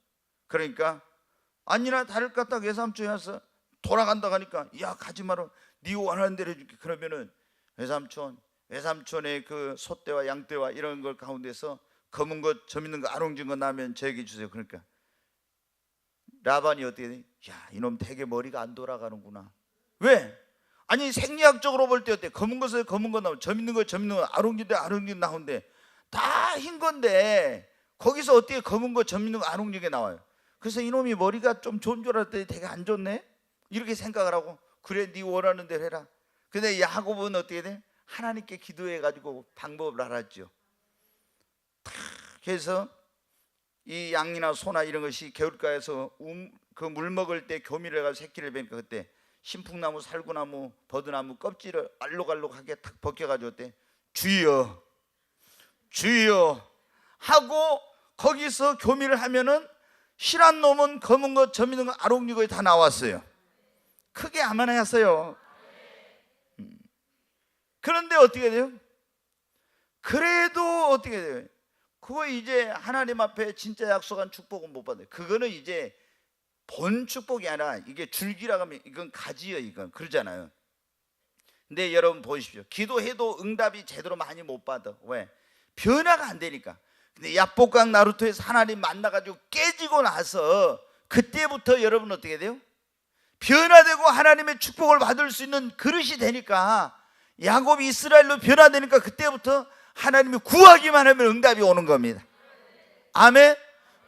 그러니까 아니나 다를까 딱 외삼촌이 와서 돌아간다 하니까 야 가지 마라 네 원하는 대로 해줄게. 그러면은 외삼촌의 그 소떼와 양떼와 이런 걸 가운데서 검은 것 점 있는 거 아롱진 거 나면 저에게 주세요. 그러니까 라반이 어떻게 돼? 야 이놈 되게 머리가 안 돌아가는구나. 왜? 아니 생리학적으로 볼 때 어때? 검은 것에 검은 거 나오고 점 있는 거 아롱진 나오는데 다 흰 건데 거기서 어떻게 검은 거 점 있는 거 아롱진 게 나와요? 그래서 이놈이 머리가 좀 좋은 줄 알았더니 되게 안 좋네? 이렇게 생각을 하고 그래 네 원하는 대로 해라. 근데 야곱은 어떻게 돼? 하나님께 기도해가지고 방법을 알았죠. 그래서 이 양이나 소나 이런 것이 겨울가에서 그 물 먹을 때 교미를 해가지고 새끼를 베니까 그때 신풍나무, 살구나무, 버드나무 껍질을 알록알록하게 탁 벗겨가지고 어때? 주여 주여 하고 거기서 교미를 하면은 실한 놈은 검은 것, 점 있는 거, 아롱진 거에 다 나왔어요. 크게 아멘하셨어요. 그런데 어떻게 돼요? 그래도 어떻게 돼요? 그거 이제 하나님 앞에 진짜 약속한 축복은 못 받아요. 그거는 이제 본 축복이 아니라 이게 줄기라고 하면 이건 가지요. 이건 그러잖아요. 근데 여러분 보십시오. 기도해도 응답이 제대로 많이 못 받아. 왜? 변화가 안 되니까. 근데 야복강 나루토에서 하나님 만나가지고 깨지고 나서 그때부터 여러분 어떻게 돼요? 변화되고 하나님의 축복을 받을 수 있는 그릇이 되니까, 야곱이 이스라엘로 변화되니까 그때부터 하나님이 구하기만 하면 응답이 오는 겁니다. 아멘.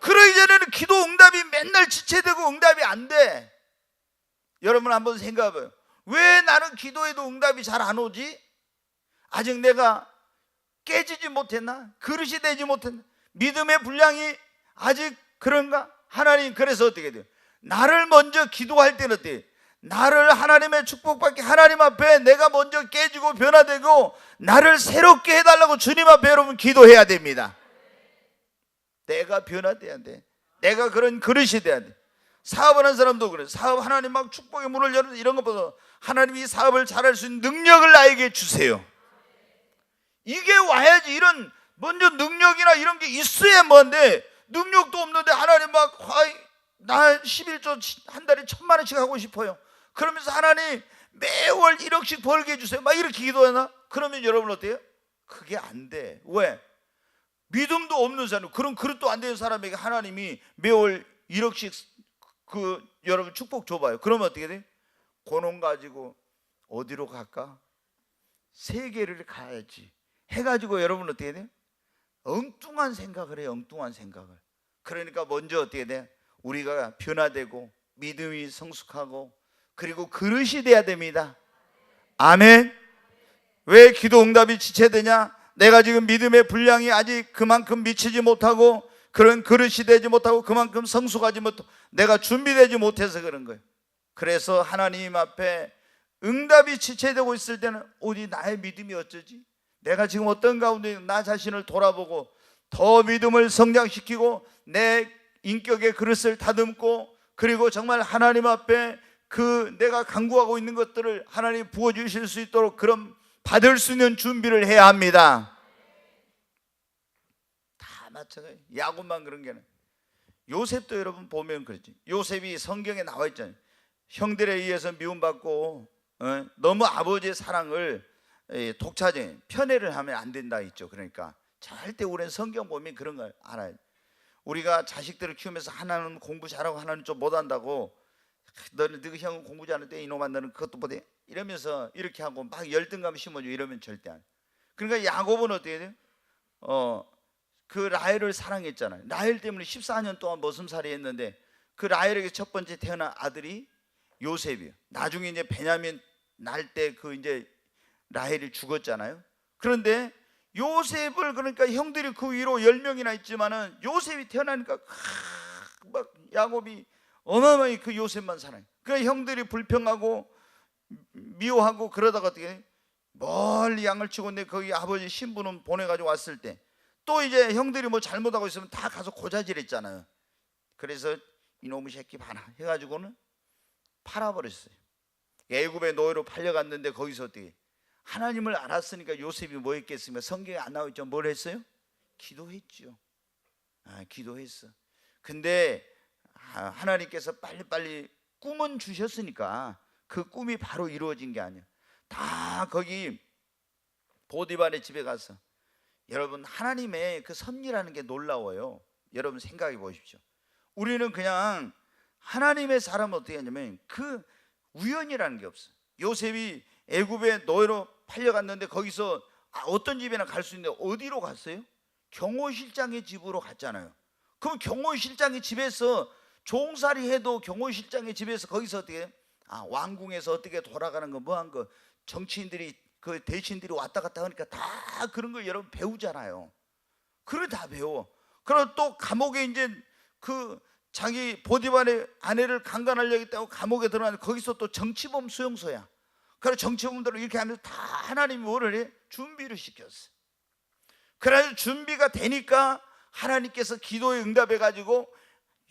그러기 전에는 기도 응답이 맨날 지체되고 응답이 안 돼. 여러분 한번 생각해봐요. 왜 나는 기도해도 응답이 잘 안 오지? 아직 내가 깨지지 못했나? 그릇이 되지 못했나? 믿음의 분량이 아직 그런가? 하나님, 그래서 어떻게 돼요? 나를 먼저 기도할 때는 어때요? 나를 하나님의 축복받게 하나님 앞에 내가 먼저 깨지고 변화되고 나를 새롭게 해달라고 주님 앞에 여러분 기도해야 됩니다. 내가 변화돼야 돼. 내가 그런 그릇이 돼야 돼. 사업하는 사람도 그래. 사업 하나님 막 축복의 문을 여는 이런 것보다 하나님이 이 사업을 잘할 수 있는 능력을 나에게 주세요. 이게 와야지. 이런 먼저 능력이나 이런 게 있어야 뭔데, 능력도 없는데 하나님 막 나 11조 한 달에 1,000만 원씩 하고 싶어요. 그러면서 하나님 매월 1억씩 벌게 해주세요. 막 이렇게 기도하나? 그러면 여러분 어때요? 그게 안 돼. 왜? 믿음도 없는 사람, 그런 그릇도 안 되는 사람에게 하나님이 매월 1억씩 여러분 축복 줘봐요. 그러면 어떻게 돼? 고놈 가지고 어디로 갈까? 세계를 가야지 해가지고 여러분 어떻게 돼? 엉뚱한 생각을 해요. 엉뚱한 생각을. 그러니까 먼저 어떻게 돼? 우리가 변화되고 믿음이 성숙하고 그리고 그릇이 돼야 됩니다. 아멘. 왜 기도 응답이 지체되냐? 내가 지금 믿음의 분량이 아직 그만큼 미치지 못하고 그런 그릇이 되지 못하고 그만큼 성숙하지 못하고 내가 준비되지 못해서 그런 거예요. 그래서 하나님 앞에 응답이 지체되고 있을 때는 어디 나의 믿음이 어쩌지? 내가 지금 어떤 가운데 나 자신을 돌아보고 더 믿음을 성장시키고 내 인격의 그릇을 다듬고 그리고 정말 하나님 앞에 내가 간구하고 있는 것들을 하나님 부어주실 수 있도록 그런 받을 수 있는 준비를 해야 합니다. 다 마찬가지. 야곱만 그런 게 아니라 요셉도 여러분 보면 그렇지. 요셉이 성경에 나와 있잖아요. 형들에 의해서 미움받고 너무 아버지의 사랑을 독차지 편애를 하면 안 된다 했죠. 그러니까 절대 우리는 성경 보면 그런 걸 알아요. 우리가 자식들을 키우면서 하나는 공부 잘하고 하나는 좀 못한다고, 너는 너 형은 공부 잘하는데 이놈아 너는 그것도 못해 이러면서 이렇게 하고 막 열등감 심어줘. 이러면 절대 안 돼. 그러니까 야곱은 어떻게 돼요? 그 라헬을 사랑했잖아요. 라헬 때문에 14년 동안 머슴살이 했는데 그 라헬에게 첫 번째 태어난 아들이 요셉이에요. 나중에 이제 베냐민 날 때 이제 라헬이 죽었잖아요. 그런데 요셉을, 그러니까 형들이 그 위로 10명이나 있지만은 요셉이 태어나니까 막 야곱이 어마어마하게 그 요셉만 사랑해. 그 형들이 불평하고 미워하고 그러다가 어떻게 멀리 양을 치고 있는데 거기 아버지 신부는 보내가지고 왔을 때 또 이제 형들이 뭐 잘못하고 있으면 다 가서 고자질했잖아요. 그래서 이놈의 새끼 봐라 해가지고는 팔아버렸어요. 애굽의 노예로 팔려갔는데 거기서 어떻게 하나님을 알았으니까 요셉이 뭐 했겠습니까? 성경에 안 나와 있죠. 뭘 했어요? 기도했죠. 기도했어. 근데 하나님께서 빨리빨리 꿈은 주셨으니까 그 꿈이 바로 이루어진 게 아니야. 다 거기 보디발의 집에 가서, 여러분 하나님의 그 섭리라는 게 놀라워요. 여러분 생각해 보십시오. 우리는 그냥 하나님의 사람은 어떻게 하냐면 그 우연이라는 게 없어. 요셉이 애굽의 노예로 팔려갔는데 거기서 어떤 집에나 갈 수 있는데 어디로 갔어요? 경호실장의 집으로 갔잖아요. 그럼 경호실장의 집에서 종살이 해도 경호실장의 집에서 거기서 어떻게 왕궁에서 어떻게 돌아가는 거 뭐 한 거 정치인들이 그 대신들이 왔다 갔다 하니까 다 그런 걸 여러분 배우잖아요. 그걸 다 배워. 그럼 또 감옥에 이제 자기 보디발의 아내를 강간하려고 했다고 감옥에 들어가는데 거기서 또 정치범 수용소야. 그래서 정치범들을 이렇게 하면서 다 하나님이 뭐를 해? 준비를 시켰어. 그래서 준비가 되니까 하나님께서 기도에 응답해 가지고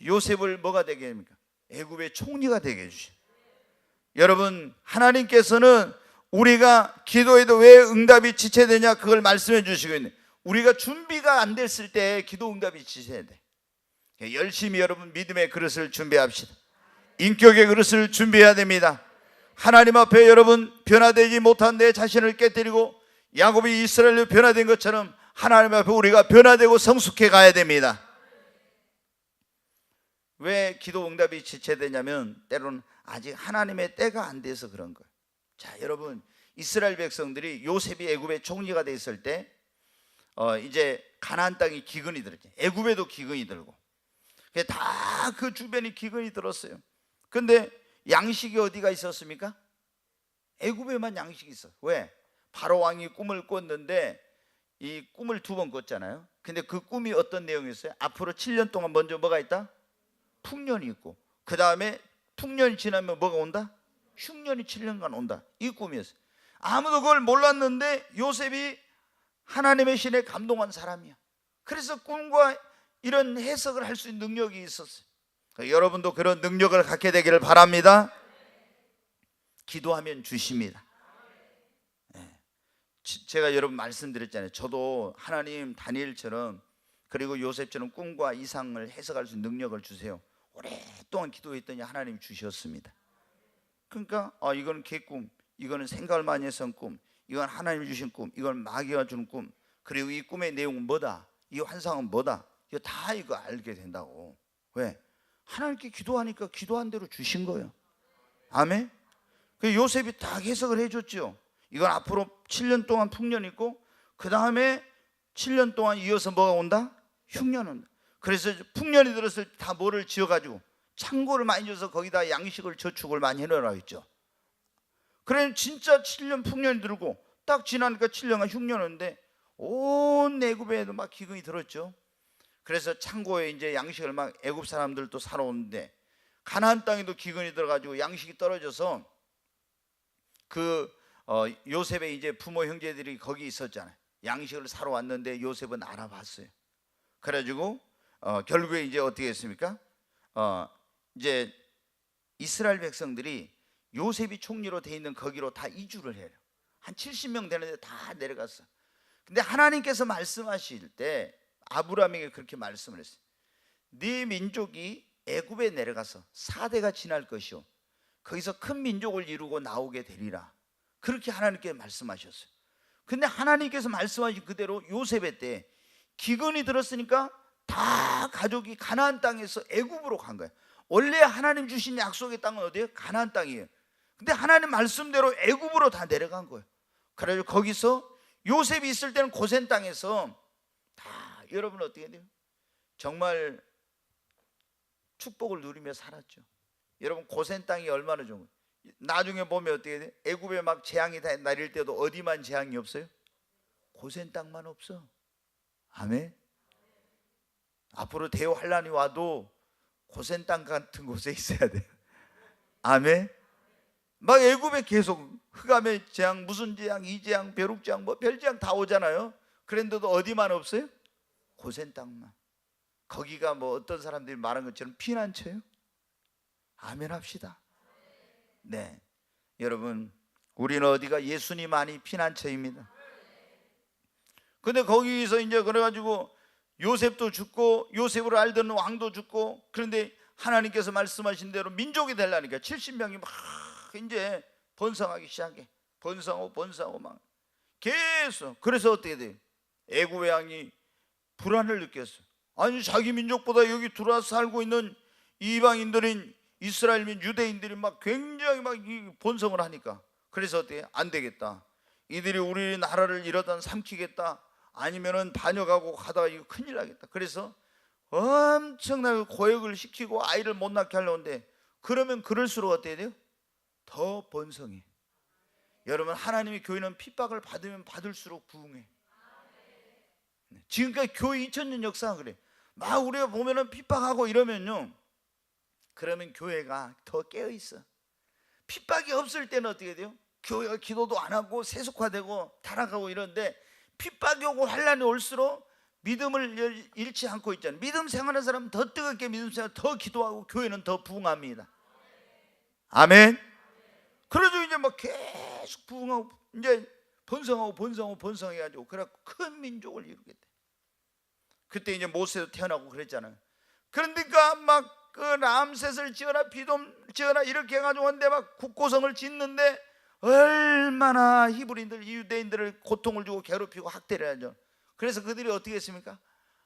요셉을 뭐가 되게 합니까? 애굽의 총리가 되게 해주셔. 여러분 하나님께서는 우리가 기도에도 왜 응답이 지체되냐 그걸 말씀해 주시고 있는, 우리가 준비가 안 됐을 때 기도 응답이 지체돼야 돼. 열심히 여러분 믿음의 그릇을 준비합시다. 인격의 그릇을 준비해야 됩니다. 하나님 앞에 여러분 변화되지 못한 내 자신을 깨뜨리고 야곱이 이스라엘로 변화된 것처럼 하나님 앞에 우리가 변화되고 성숙해 가야 됩니다. 왜 기도 응답이 지체되냐면 때로는 아직 하나님의 때가 안 돼서 그런 거예요. 자, 여러분, 이스라엘 백성들이 요셉이 애굽의 총리가 됐을 때 이제 가나안 땅이 기근이 들었죠. 애굽에도 기근이 들고 다 그 주변이 기근이 들었어요. 근데 양식이 어디가 있었습니까? 애굽에만 양식이 있어. 왜? 바로 왕이 꿈을 꿨는데 이 꿈을 2번 꿨잖아요. 근데 그 꿈이 어떤 내용이었어요? 앞으로 7년 동안 먼저 뭐가 있다? 풍년이 있고, 그 다음에 풍년이 지나면 뭐가 온다? 흉년이 7년간 온다. 이 꿈이었어요. 아무도 그걸 몰랐는데 요셉이 하나님의 신에 감동한 사람이야. 그래서 꿈과 이런 해석을 할 수 있는 능력이 있었어요. 여러분도 그런 능력을 갖게 되기를 바랍니다. 기도하면 주십니다. 제가 여러분 말씀드렸잖아요. 저도 하나님 다니엘처럼 그리고 요셉처럼 꿈과 이상을 해석할 수 있는 능력을 주세요. 오랫동안 기도했더니 하나님이 주셨습니다. 그러니까 이거는 개꿈, 이거는 생각을 많이 해서 한 꿈, 이건 하나님이 주신 꿈, 이건 마귀가 주는 꿈, 그리고 이 꿈의 내용은 뭐다, 이 환상은 뭐다, 이거 다 이거 알게 된다고. 왜? 하나님께 기도하니까 기도한 대로 주신 거예요. 아멘. 그 요셉이 다 해석을 해줬죠. 이건 앞으로 7년 동안 풍년이 있고 그 다음에 7년 동안 이어서 뭐가 온다? 흉년 온다. 그래서 풍년이 들었을 때 다 뭐를 지어가지고 창고를 많이 줘서 거기다 양식을 저축을 많이 해놓으라고 했죠. 그래 진짜 7년 풍년이 들고 딱 지나니까 7년간 흉년 오는데 온 애굽에도 막 기근이 들었죠. 그래서 창고에 이제 양식을 막 애굽 사람들도 사러 오는데 가나안 땅에도 기근이 들어가지고 양식이 떨어져서 요셉의 이제 부모 형제들이 거기 있었잖아요. 양식을 사러 왔는데 요셉은 알아봤어요. 그래가지고 결국에 이제 어떻게 했습니까? 이제 이스라엘 백성들이 요셉이 총리로 돼 있는 거기로 다 이주를 해요. 한 70명 되는데 다 내려갔어. 근데 하나님께서 말씀하실 때 아브라함에게 그렇게 말씀을 했어요. 네 민족이 애굽에 내려가서 4대가 지날 것이요 거기서 큰 민족을 이루고 나오게 되리라. 그렇게 하나님께 말씀하셨어요. 근데 하나님께서 말씀하신 그대로 요셉의 때 기근이 들었으니까 다 가족이 가나안 땅에서 애굽으로 간 거예요. 원래 하나님 주신 약속의 땅은 어디예요? 가나안 땅이에요. 근데 하나님 말씀대로 애굽으로 다 내려간 거예요. 그래서 거기서 요셉이 있을 때는 고센 땅에서 다 여러분 어떻게 돼요? 정말 축복을 누리며 살았죠. 여러분 고센 땅이 얼마나 좋은 거예요. 나중에 보면 어떻게 돼? 애굽에 막 재앙이 다 내릴 때도 어디만 재앙이 없어요? 고센 땅만 없어. 아멘. 앞으로 대환란이 와도 고센 땅 같은 곳에 있어야 돼요. 아멘. 막 애굽에 계속 흑암의 재앙, 무슨 재앙, 이 재앙, 벼룩 재앙, 뭐 별재앙 다 오잖아요. 그런데도 어디만 없어요? 고센 땅만. 거기가 뭐 어떤 사람들이 말한 것처럼 피난처예요. 아멘 합시다. 네, 여러분 우리는 어디가 예수님 안이 피난처입니다. 근데 거기서 이제 그래가지고 요셉도 죽고 요셉을 알던 왕도 죽고, 그런데 하나님께서 말씀하신 대로 민족이 되려니까 70명이 막 이제 번성하기 시작해. 번성하고 막 계속. 그래서 어떻게 돼요? 애굽 왕이 불안을 느꼈어요. 아니 자기 민족보다 여기 들어와서 살고 있는 이방인들인 이스라엘민 유대인들이 막 굉장히 막 번성을 하니까, 그래서 어떻게 안 되겠다. 이들이 우리 나라를 이러다 삼키겠다. 아니면은 반역하고 가다가 이거 큰일 나겠다. 그래서 엄청나게 고역을 시키고 아이를 못 낳게 하려는데, 그러면 그럴수록 어떻게 돼요? 더 번성해. 여러분 하나님의 교회는 핍박을 받으면 받을수록 부흥해. 지금까지 교회 2000년 역사가 그래. 막 우리가 보면은 핍박하고 이러면요, 그러면 교회가 더 깨어있어. 핍박이 없을 때는 어떻게 돼요? 교회가 기도도 안 하고 세속화되고 타락하고 이런데, 핍박이 오고 환란이 올수록 믿음을 잃지 않고 있잖아요. 믿음 생활하는 사람은 더 뜨겁게 믿음 생활, 더 기도하고 교회는 더 부흥합니다. 아멘. 그래도 이제 막 계속 부흥하고 이제 번성해가지고 그래갖고 큰 민족을 이루게 돼. 그때 이제 모세도 태어나고 그랬잖아요. 그러니까 막 그 람셋을 지어라 비돔 지어라 이렇게 해가지고 한데 막 국고성을 짓는데 얼마나 히브리인들 유대인들을 고통을 주고 괴롭히고 학대를 하죠. 그래서 그들이 어떻게 했습니까?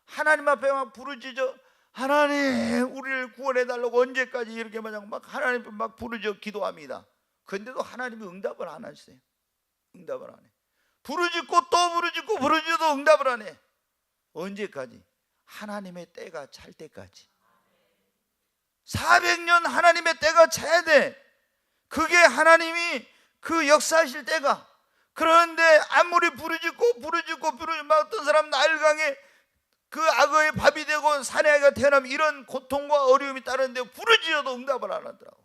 하나님 앞에 막 부르짖어 하나님 우리를 구원해 달라고 언제까지 이렇게 막 하나님 앞에 막 부르짖어 기도합니다. 그런데도 하나님이 응답을 안 하시어요. 응답을 안 해. 부르짖고 또 부르짖고 부르짖어도 응답을 안 해. 언제까지? 하나님의 때가 찰 때까지. 400년 하나님의 때가 차야 돼. 그게 하나님이 그 역사하실 때가. 그런데 아무리 부르짖고 막 어떤 사람 나일강에 그 악어의 밥이 되고 사내아이가 태어나면 이런 고통과 어려움이 따르는데 부르짖어도 응답을 안 하더라고.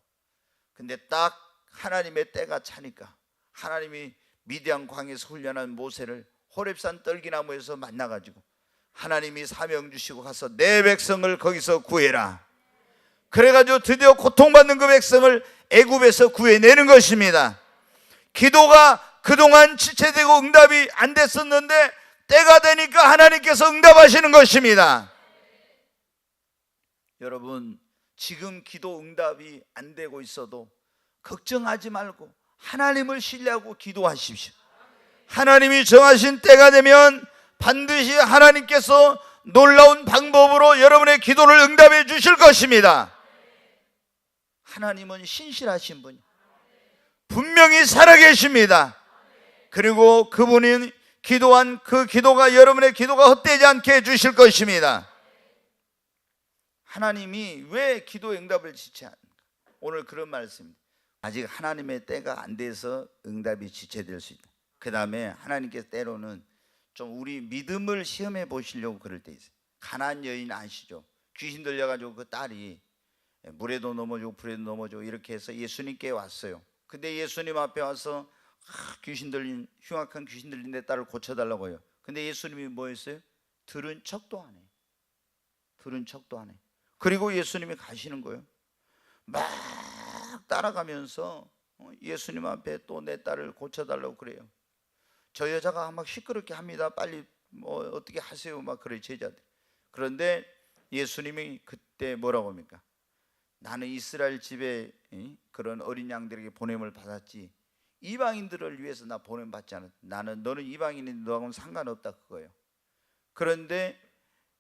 근데 딱 하나님의 때가 차니까 하나님이 미디안 광에서 훈련한 모세를 호렙산 떨기나무에서 만나가지고 하나님이 사명 주시고 가서 내 백성을 거기서 구해라. 그래가지고 드디어 고통받는 그 백성을 애굽에서 구해내는 것입니다. 기도가 그동안 지체되고 응답이 안 됐었는데 때가 되니까 하나님께서 응답하시는 것입니다. 여러분, 지금 기도 응답이 안 되고 있어도 걱정하지 말고 하나님을 신뢰하고 기도하십시오. 하나님이 정하신 때가 되면 반드시 하나님께서 놀라운 방법으로 여러분의 기도를 응답해 주실 것입니다. 하나님은 신실하신 분이 분명히 살아계십니다. 그리고 그분이 기도한 그 기도가 여러분의 기도가 헛되지 않게 해주실 것입니다. 하나님이 왜 기도 응답을 지체하는가? 오늘 그런 말씀입니다. 아직 하나님의 때가 안 돼서 응답이 지체될 수 있다. 그 다음에 하나님께서 때로는 좀 우리 믿음을 시험해 보시려고 그럴 때 있어요. 가나안 여인 아시죠? 귀신 들려가지고 그 딸이 물에도 넘어지고 불에도 넘어지고 이렇게 해서 예수님께 왔어요. 근데 예수님 앞에 와서 귀신 들린 흉악한 귀신 들린 내 딸을 고쳐달라고 해요. 근데 예수님이 뭐 했어요? 들은 척도 안 해. 들은 척도 안 해. 그리고 예수님이 가시는 거예요. 막 따라가면서 예수님 앞에 또 내 딸을 고쳐달라고 그래요. 저 여자가 막 시끄럽게 합니다. 빨리 뭐 어떻게 하세요 막 그래 제자들. 그런데 예수님이 그때 뭐라고 합니까? 나는 이스라엘 집에 그런 어린 양들에게 보냄을 받았지 이방인들을 위해서 나 보냄 받지 않았다. 너는 이방인인데 너하고는 상관없다 그거예요. 그런데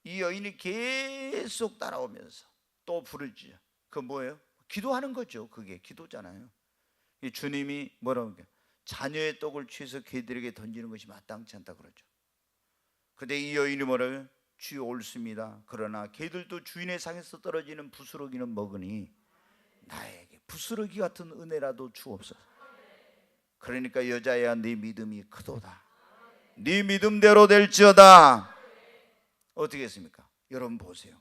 이 여인이 계속 따라오면서 또 부르짖어. 그 뭐예요? 기도하는 거죠. 그게 기도잖아요. 이 주님이 뭐라고 합니까? 자녀의 떡을 취해서 개들에게 던지는 것이 마땅치 않다 그러죠. 근데 이 여인이 뭐라고요? 주여 옳습니다. 그러나 개들도 주인의 상에서 떨어지는 부스러기는 먹으니 나에게 부스러기 같은 은혜라도 주옵소서. 그러니까 여자야 네 믿음이 크도다. 네 믿음대로 될지어다. 어떻게 했습니까? 여러분 보세요.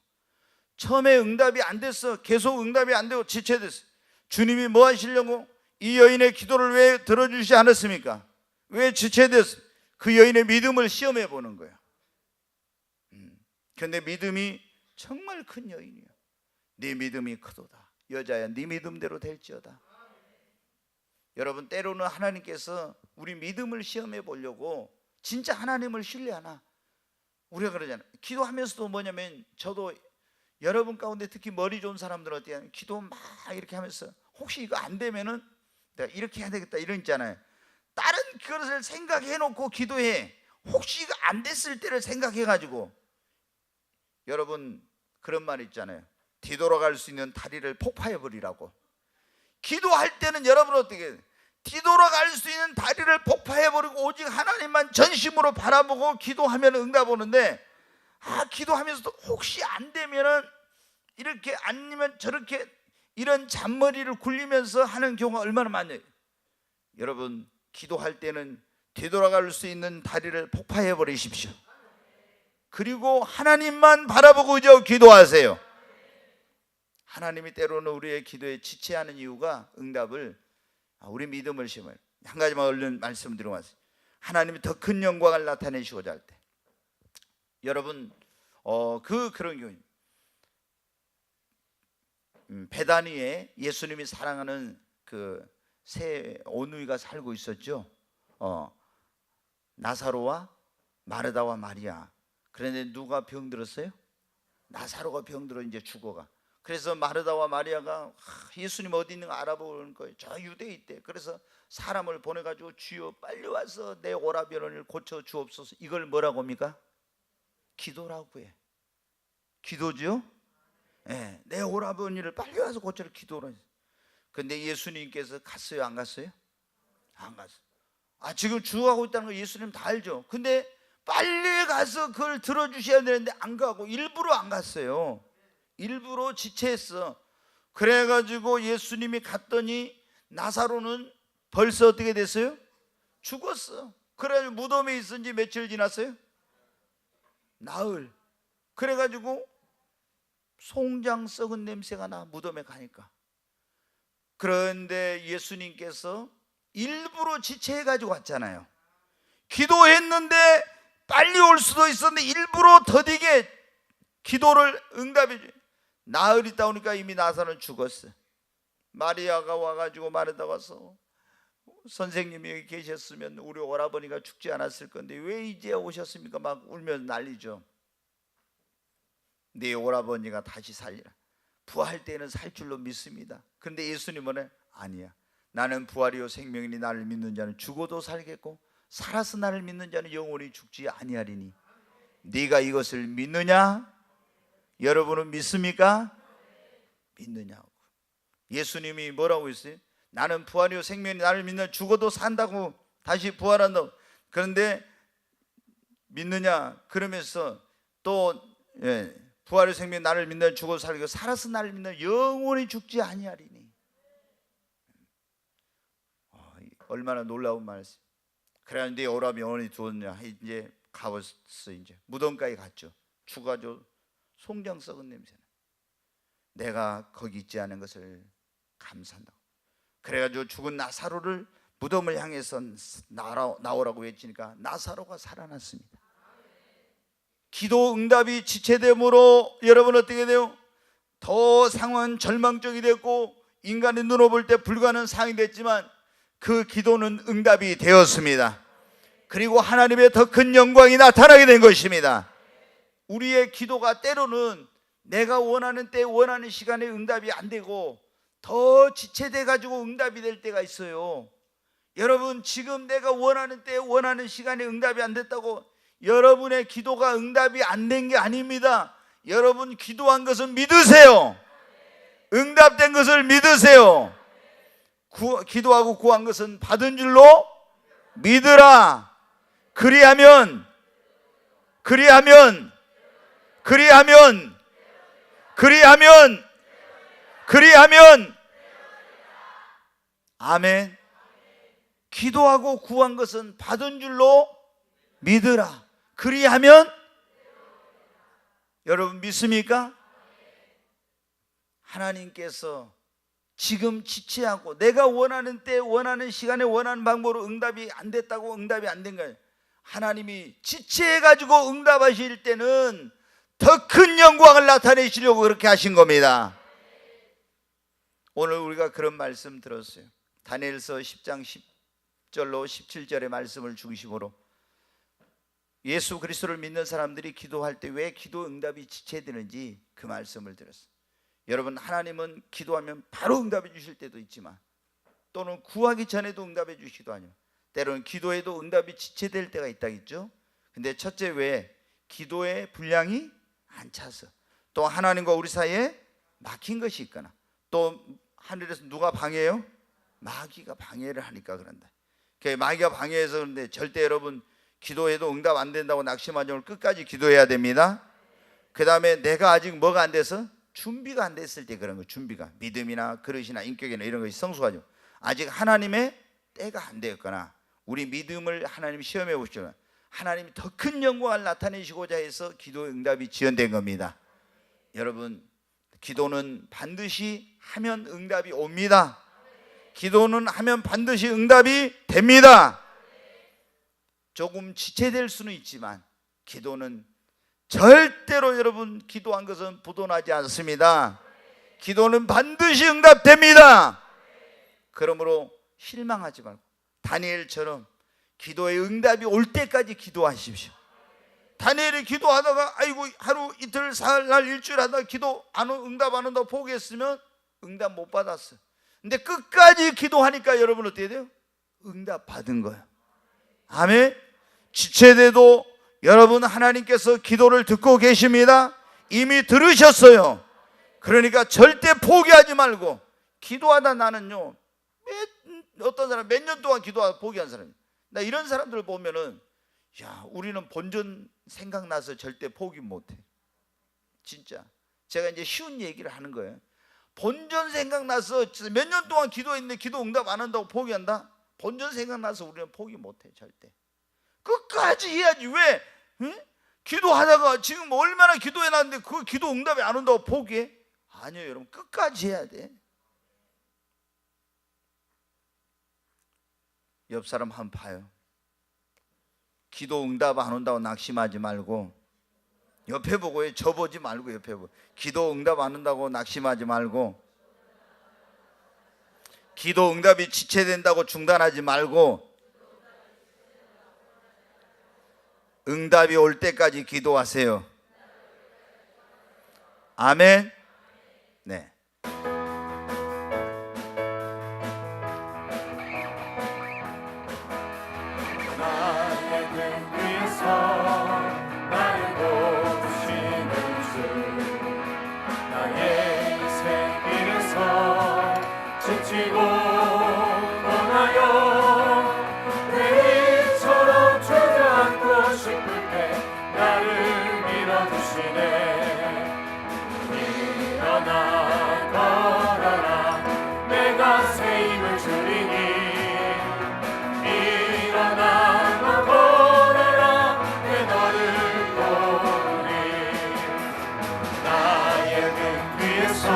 처음에 응답이 안 됐어. 계속 응답이 안 되고 지체됐어. 주님이 뭐 하시려고 이 여인의 기도를 왜 들어주시지 않았습니까? 왜 지체됐어? 그 여인의 믿음을 시험해 보는 거야. 그런데 믿음이 정말 큰 여인이야. 네 믿음이 크도다. 여자야 네 믿음대로 될지어다. 여러분 때로는 하나님께서 우리 믿음을 시험해 보려고 진짜 하나님을 신뢰하나? 우리가 그러잖아요. 기도하면서도 뭐냐면 저도 여러분 가운데 특히 머리 좋은 사람들은 어떻게 하냐면 기도 막 이렇게 하면서 혹시 이거 안 되면은 내가 이렇게 해야 되겠다 이런 있잖아요. 다른 그것을 생각해 놓고 기도해. 혹시 이거 안 됐을 때를 생각해 가지고 여러분 그런 말 있잖아요. 뒤돌아갈 수 있는 다리를 폭파해 버리라고. 기도할 때는 여러분 어떻게 해요? 뒤돌아갈 수 있는 다리를 폭파해 버리고 오직 하나님만 전심으로 바라보고 기도하면 응답 오는데 기도하면서도 혹시 안 되면은 이렇게 아니면 저렇게 이런 잔머리를 굴리면서 하는 경우가 얼마나 많아요. 여러분 기도할 때는 뒤돌아갈 수 있는 다리를 폭파해 버리십시오. 그리고 하나님만 바라보고 의지하고 기도하세요. 하나님이 때로는 우리의 기도에 지체하는 이유가 응답을 우리 믿음을 심어요. 한 가지만 얼른 말씀드리고 마세요. 하나님이 더 큰 영광을 나타내시고자 할 때 여러분 그런 경우 베다니에 예수님이 사랑하는 그 세 어누이가 살고 있었죠. 나사로와 마르다와 마리아. 그런데 누가 병들었어요? 나사로가 병들어 이제 죽어가. 그래서 마르다와 마리아가 예수님 어디 있는가 알아보는 거예요. 저 유대에 있대. 그래서 사람을 보내가지고 주여 빨리 와서 내 오라버니를 고쳐 주옵소서. 이걸 뭐라고 합니까? 기도라고 해. 기도죠? 네, 내 오라버니를 빨리 와서 고쳐라 기도라. 근데 예수님께서 갔어요? 안 갔어요? 안 갔어요. 지금 주하고 있다는 거 예수님 다 알죠. 근데 빨리 가서 그걸 들어주셔야 되는데 안 가고 일부러 안 갔어요. 일부러 지체했어. 그래가지고 예수님이 갔더니 나사로는 벌써 어떻게 됐어요? 죽었어. 그래가지고 무덤에 있은 지 며칠 지났어요? 나흘. 그래가지고 송장 썩은 냄새가 나, 무덤에 가니까. 그런데 예수님께서 일부러 지체해가지고 왔잖아요. 기도했는데 빨리 올 수도 있었는데 일부러 더디게 기도를 응답해 줘요. 나흘 있다 오니까 이미 나사로는 죽었어. 마리아가 와가지고 마르다 와서 선생님이 여기 계셨으면 우리 오라버니가 죽지 않았을 건데 왜 이제 오셨습니까? 막 울면서 난리죠. 네 오라버니가 다시 살리라. 부활 때는 살 줄로 믿습니다. 그런데 예수님은 아니야. 나는 부활이요 생명이니 나를 믿는 자는 죽어도 살겠고 살아서 나를 믿는 자는 영원히 죽지 아니하리니. 네가 이것을 믿느냐? 여러분은 믿습니까? 믿느냐고. 예수님이 뭐라고 했어요? 나는 부활이요 생명이니 나를 믿는 자는 죽어도 산다고 다시 부활한다고. 그런데 믿느냐? 그러면서 또 부활의 생명 나를 믿는 죽어도 살고 살아서 나를 믿는 영원히 죽지 아니하리니. 얼마나 놀라운 말씀. 그래 네 오라버니 두었냐? 이제 가봤어. 이제 무덤가에 갔죠. 죽어가지고 송장 썩은 냄새나. 내가 거기 있지 않은 것을 감사한다고. 그래가지고 죽은 나사로를 무덤을 향해서 나오라고 외치니까 나사로가 살아났습니다. 기도 응답이 지체됨으로 여러분 어떻게 돼요? 더 상황은 절망적이 됐고 인간의 눈으로 볼 때 불가능한 상황이 됐지만 그 기도는 응답이 되었습니다. 그리고 하나님의 더 큰 영광이 나타나게 된 것입니다. 우리의 기도가 때로는 내가 원하는 때 원하는 시간에 응답이 안 되고 더 지체돼 가지고 응답이 될 때가 있어요. 여러분 지금 내가 원하는 때 원하는 시간에 응답이 안 됐다고 여러분의 기도가 응답이 안 된 게 아닙니다. 여러분 기도한 것을 믿으세요. 응답된 것을 믿으세요. 기도하고 구한 것은 받은 줄로 믿으라. 그리하면 아멘. 기도하고 구한 것은 받은 줄로 믿으라. 그리하면 여러분 믿습니까? 하나님께서 지금 지체하고 내가 원하는 때 원하는 시간에 원하는 방법으로 응답이 안 됐다고 응답이 안 된 거예요. 하나님이 지체해가지고 응답하실 때는 더 큰 영광을 나타내시려고 그렇게 하신 겁니다. 오늘 우리가 그런 말씀 들었어요. 다니엘서 10장 10절로 17절의 말씀을 중심으로 예수 그리스도를 믿는 사람들이 기도할 때 왜 기도 응답이 지체되는지 그 말씀을 들었어요. 여러분 하나님은 기도하면 바로 응답해 주실 때도 있지만 또는 구하기 전에도 응답해 주시기도 하죠. 때로는 기도에도 응답이 지체될 때가 있다겠죠. 근데 첫째 왜 기도의 분량이 안 차서 또 하나님과 우리 사이에 막힌 것이 있거나 또 하늘에서 누가 방해해요? 마귀가 방해를 하니까 그런다. 마귀가 방해해서 그런데 절대 여러분 기도해도 응답 안 된다고 낙심하지 말고 끝까지 기도해야 됩니다. 그 다음에 내가 아직 뭐가 안 돼서 준비가 안 됐을 때 그런 거 준비가 믿음이나 그릇이나 인격이나 이런 것이 성숙하죠. 아직 하나님의 때가 안 되었거나 우리 믿음을 하나님 시험해 보시죠. 하나님이 더 큰 영광을 나타내시고자 해서 기도 응답이 지연된 겁니다. 여러분 기도는 반드시 하면 응답이 옵니다. 기도는 하면 반드시 응답이 됩니다. 조금 지체될 수는 있지만 기도는 절대로 여러분 기도한 것은 부도나지 않습니다. 기도는 반드시 응답됩니다. 그러므로 실망하지 말고 다니엘처럼 기도의 응답이 올 때까지 기도하십시오. 다니엘이 기도하다가 아이고 하루 이틀 사흘 일주일 하다가 기도 응답 안 온다고 포기했으면 응답 못 받았어요. 근데 끝까지 기도하니까 여러분 어떻게 돼요? 응답 받은 거예요. 아멘. 지체돼도 여러분 하나님께서 기도를 듣고 계십니다. 이미 들으셨어요. 그러니까 절대 포기하지 말고, 기도하다 나는요, 어떤 사람 몇 년 동안 기도하다 포기한 사람이, 나 이런 사람들 보면은 야, 우리는 본전 생각나서 절대 포기 못해. 진짜 제가 이제 쉬운 얘기를 하는 거예요. 본전 생각나서 몇 년 동안 기도했는데 기도 응답 안 한다고 포기한다? 본전 생각나서 우리는 포기 못해. 절대 끝까지 해야지. 왜? 응? 기도하다가 지금 얼마나 기도해놨는데 그 기도 응답이 안 온다고 포기해? 아니요 여러분, 끝까지 해야 돼. 옆 사람 한번 봐요. 기도 응답 안 온다고 낙심하지 말고, 옆에 보고, 저 보지 말고 옆에 보고, 기도 응답 안 온다고 낙심하지 말고, 기도 응답이 지체된다고 중단하지 말고, 응답이 올 때까지 기도하세요. 아멘. 네.
지치고 떠나요. 내일처럼 주저앉고 싶을 때 나를 밀어주시네. 일어나 걸어라, 내가 새 힘을 주리니. 일어나 너 걸어라, 내 너를 도우리. 나의 등 뒤에서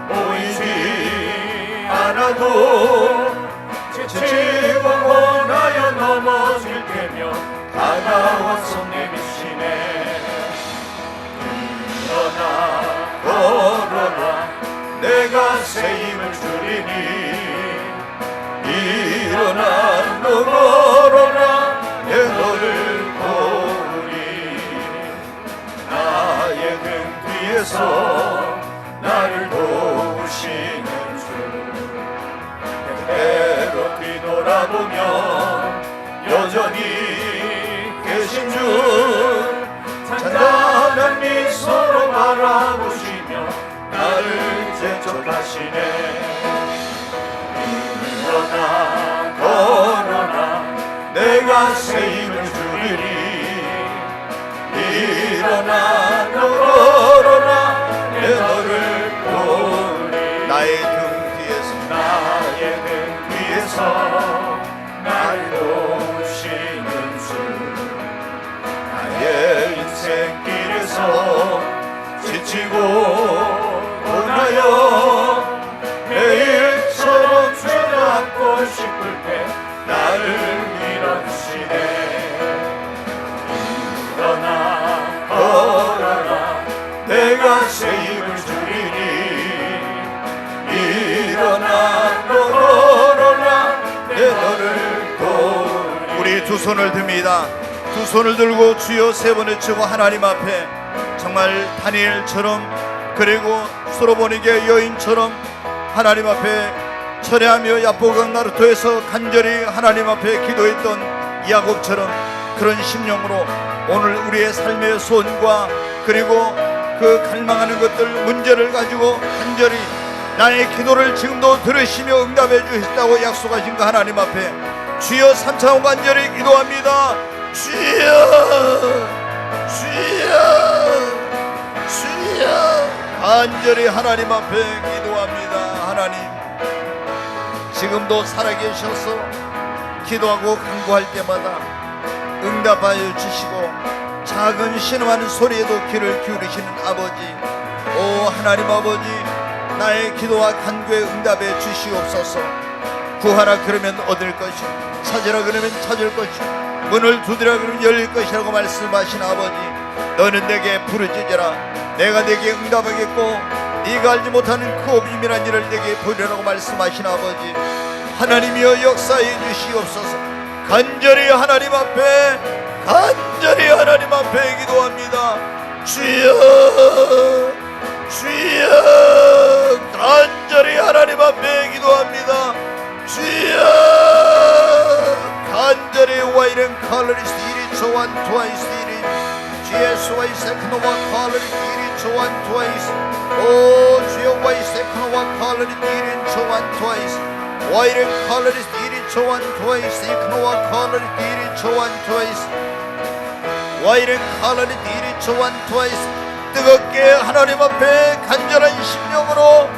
보이지 않아도 지치고 원하여 넘어질 때면 다가와서 내미시네. 일어나 걸어라, 내가 새 힘을 주리니. 일어나 너 걸어라, 내 너를 도우리. 나의 등 뒤에서 나를 도우시는 주. 때때로 뒤돌아보면 여전히 계신 주. 잔잔한 미소로 바라보시며 나를 제쳐가시네. 일어나 걸어라, 내가 새 힘을 주리니. 일어나 너 걸어라, 내 너를 도우리.
나의 등 뒤에서,
나의 등 뒤에서 나를 도우시는 주. 나의 인생길에서 지치고 원하여 매일처럼 주저앉고 싶을 때 나를 밀어주시네. 일어나 걸어라, 내가 새 힘을 주리니. 일어나 너 걸어라, 내 너를 도우리.
우리 두 손을 듭니다. 두 손을 들고 주여 세 번 외치고 하나님 앞에 정말 다니엘처럼, 그리고 수로보니게 여인처럼 하나님 앞에 철회하며 야보강 나루토에서 간절히 하나님 앞에 기도했던 야곱처럼 그런 심령으로 오늘 우리의 삶의 소원과 그리고 그 갈망하는 것들, 문제를 가지고 간절히 나의 기도를 지금도 들으시며 응답해 주셨다고 약속하신 그 하나님 앞에 주여 삼창 간절히 기도합니다. 주여, 주여, 주여, 간절히 하나님 앞에 기도합니다. 하나님, 지금도 살아계셔서 기도하고 간구할 때마다 응답하여 주시고 작은 신음하는 소리에도 귀를 기울이시는 아버지, 오 하나님 아버지, 나의 기도와 간구에 응답해 주시옵소서. 구하라 그러면 얻을 것이고, 찾으라 그러면 찾을 것이고, 문을 두드리라 그러면 열릴 것이라고 말씀하신 아버지, 너는 내게 부르짖으라, 내가 내게 응답하겠고 네가 알지 못하는 그 비밀한 일을 내게 보이려고 말씀하신 아버지, 하나님이여 역사해 주시옵소서. 간절히 하나님 앞에 기도합니다. 주여, 주여, 간절히 하나님 앞에 기도합니다. 주여, 간절히 와이른 칼로리스 이리 조한 트와이스 이리 주예수와 이세크노와 칼로리 이리 조한 트와이스. 오 주여 와이세크노와 칼로리 이리 조한 트와이스. 와이른 칼로리스 이리 조한 트와이스 이크노와 칼로리 이리 조한 트와이스. 와이른 칼로리 이리 조한 트와이스. 뜨겁게 하나님 앞에 간절한 심령으로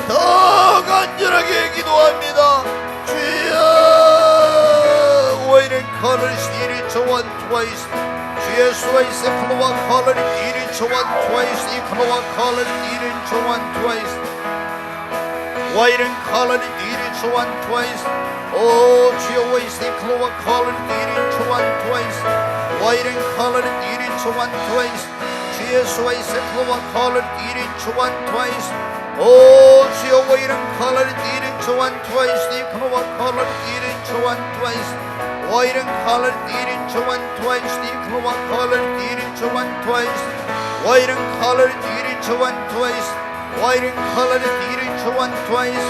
더 간절하게 기도합니다. 주여 와이른 칼로리스 이리 조한 트와이스. 주예수와 이세크노와 칼로리 이리 조한 트와이스 이크노와 칼로리 이리 조한 트와이스. 와이른 칼로리 이리 조한 트와이스. 오 주여 와이세크노와 칼로리 이리 조한 트와이스. 와이른 칼로리 이리 조한 트와이스. 주예수와 이세크노와 칼로리 이리 조한 트와이스. 오 주여 와이른 칼로리 이리 조한 트와이스 이크노와 칼로리 이리 조한 트와이스. 와이른 칼로리 이리 조한 트와이스 이크노와 칼로리 이리 조한 트와이스. 와이른 칼로리 이리 조한 트와이스. 와이른 칼로리 이리 조한 트와이스.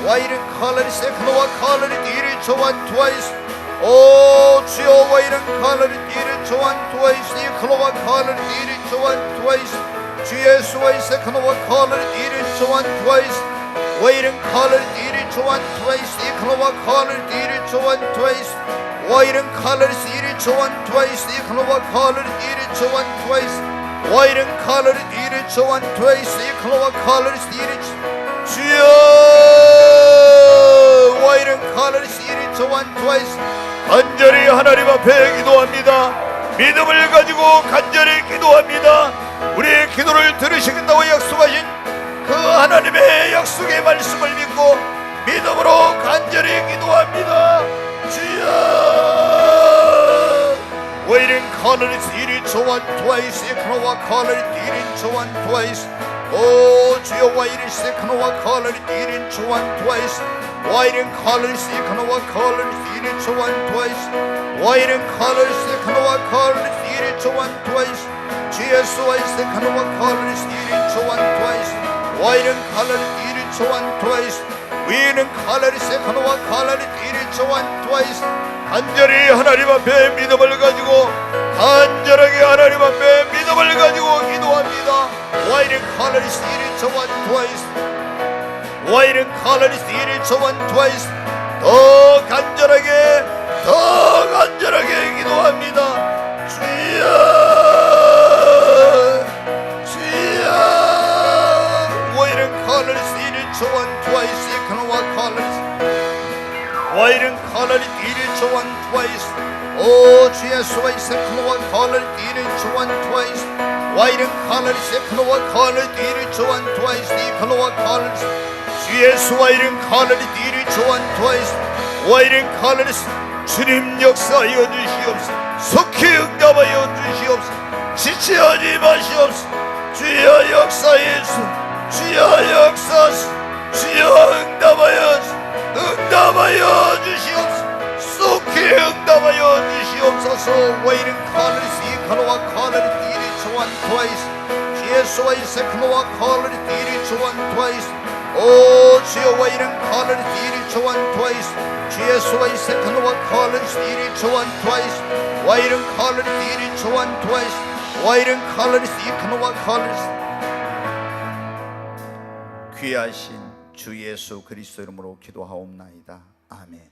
와이른 칼로리 세크노와 칼로리 이리 조한 트와이스. 오 주여 와이른 칼로리 이리 조한 트와이스 이크노와 칼로리 이리 조한 트와이스. 주 예수와 이세크노와 칼로리 이리 조한 트와이스. 와이른 칼로리 이리 조한 트와이스 이크노와 칼로리 이리 조한 트와이스. 와이른 칼로리스 이리 조한 트와이스 이크노와 칼로리 이리 조한 트와이스. 와이른 칼로리 이리 조한 트와이스 이크노와 칼로리스 이리 주여 와이른 칼로리스 이리 조한 트와이스. 간절히 하나님 앞에 기도합니다. 믿음을 가지고 간절히 기도합니다. 우리의 기도를 들으시겠다고 약속하신 그 하나님의 약속의 말씀을 믿고 믿음으로 간절히 기도합니다. 주여 와이른 칼로리스 이리 조한 트와이스 이크노와 칼로리 이리 조한 트와이스. 오 주여 와이른 세크노와 칼로리 이리 조한 트와이스. 와이른 칼로리스 이크노와 칼로리 이리 조한 트와이스. 와이른 칼로리스 이크노와 칼로리 이리 조한 트와이스. 주 예수와 이세크노와 칼로리스 이리 조한 트와이스. 와이른 칼로리 이리 조한 트와이스. 위는 칼로리 세크노와 칼로리 이리 조한 트와이스. 간절히 하나님 앞에 믿음을 가지고 간절하게 하나님 앞에 믿음을 가지고 기도합니다. 와이른 칼로리스 이리 조한 트와이스. 와이른 칼로리스 이리 조한 트와이스. 더 간절하게 기도합니다. 주여 와이른 칼로리스 이리 조한 트와이스 이크노와 칼로리스. 와이른 칼로리 이리 조한 트와이스. 오 주 예수와 이세크노와 칼로리 이리 조한 트와이스. 와이른 칼로리 세크노와 칼로리 이리 조한 트와이스 이크노와 칼로리스. 주 예수와 이른 칼로리 이리 조한 트와이스. 와이른 칼로리스. 주님 역사하여 주시옵소서. 속히 응답하여 주시옵소서. 지체하지 마시옵소서. 주여 역사해 주시옵소서. 주여 역사하소서. 주여 응답하여 주시옵소서. 속히 응답하여 주시옵소서. 와이른 칼로리스 이카노와 칼로리 이리 조한 트와이스. 주 예수와 이세크노와 칼로리 이리 조한 트와이스. 오 주여 와이른 칼로리 이리 조한 트와이스. 주 예수와 이세크노와 칼로리 이리 조한 트와이스. 와이른 칼로리 이리 조한 트와이스. 와이른 칼로리 이카노와 칼로리. 귀하신 주 예수 그리스도 이름으로 기도하옵나이다. 아멘.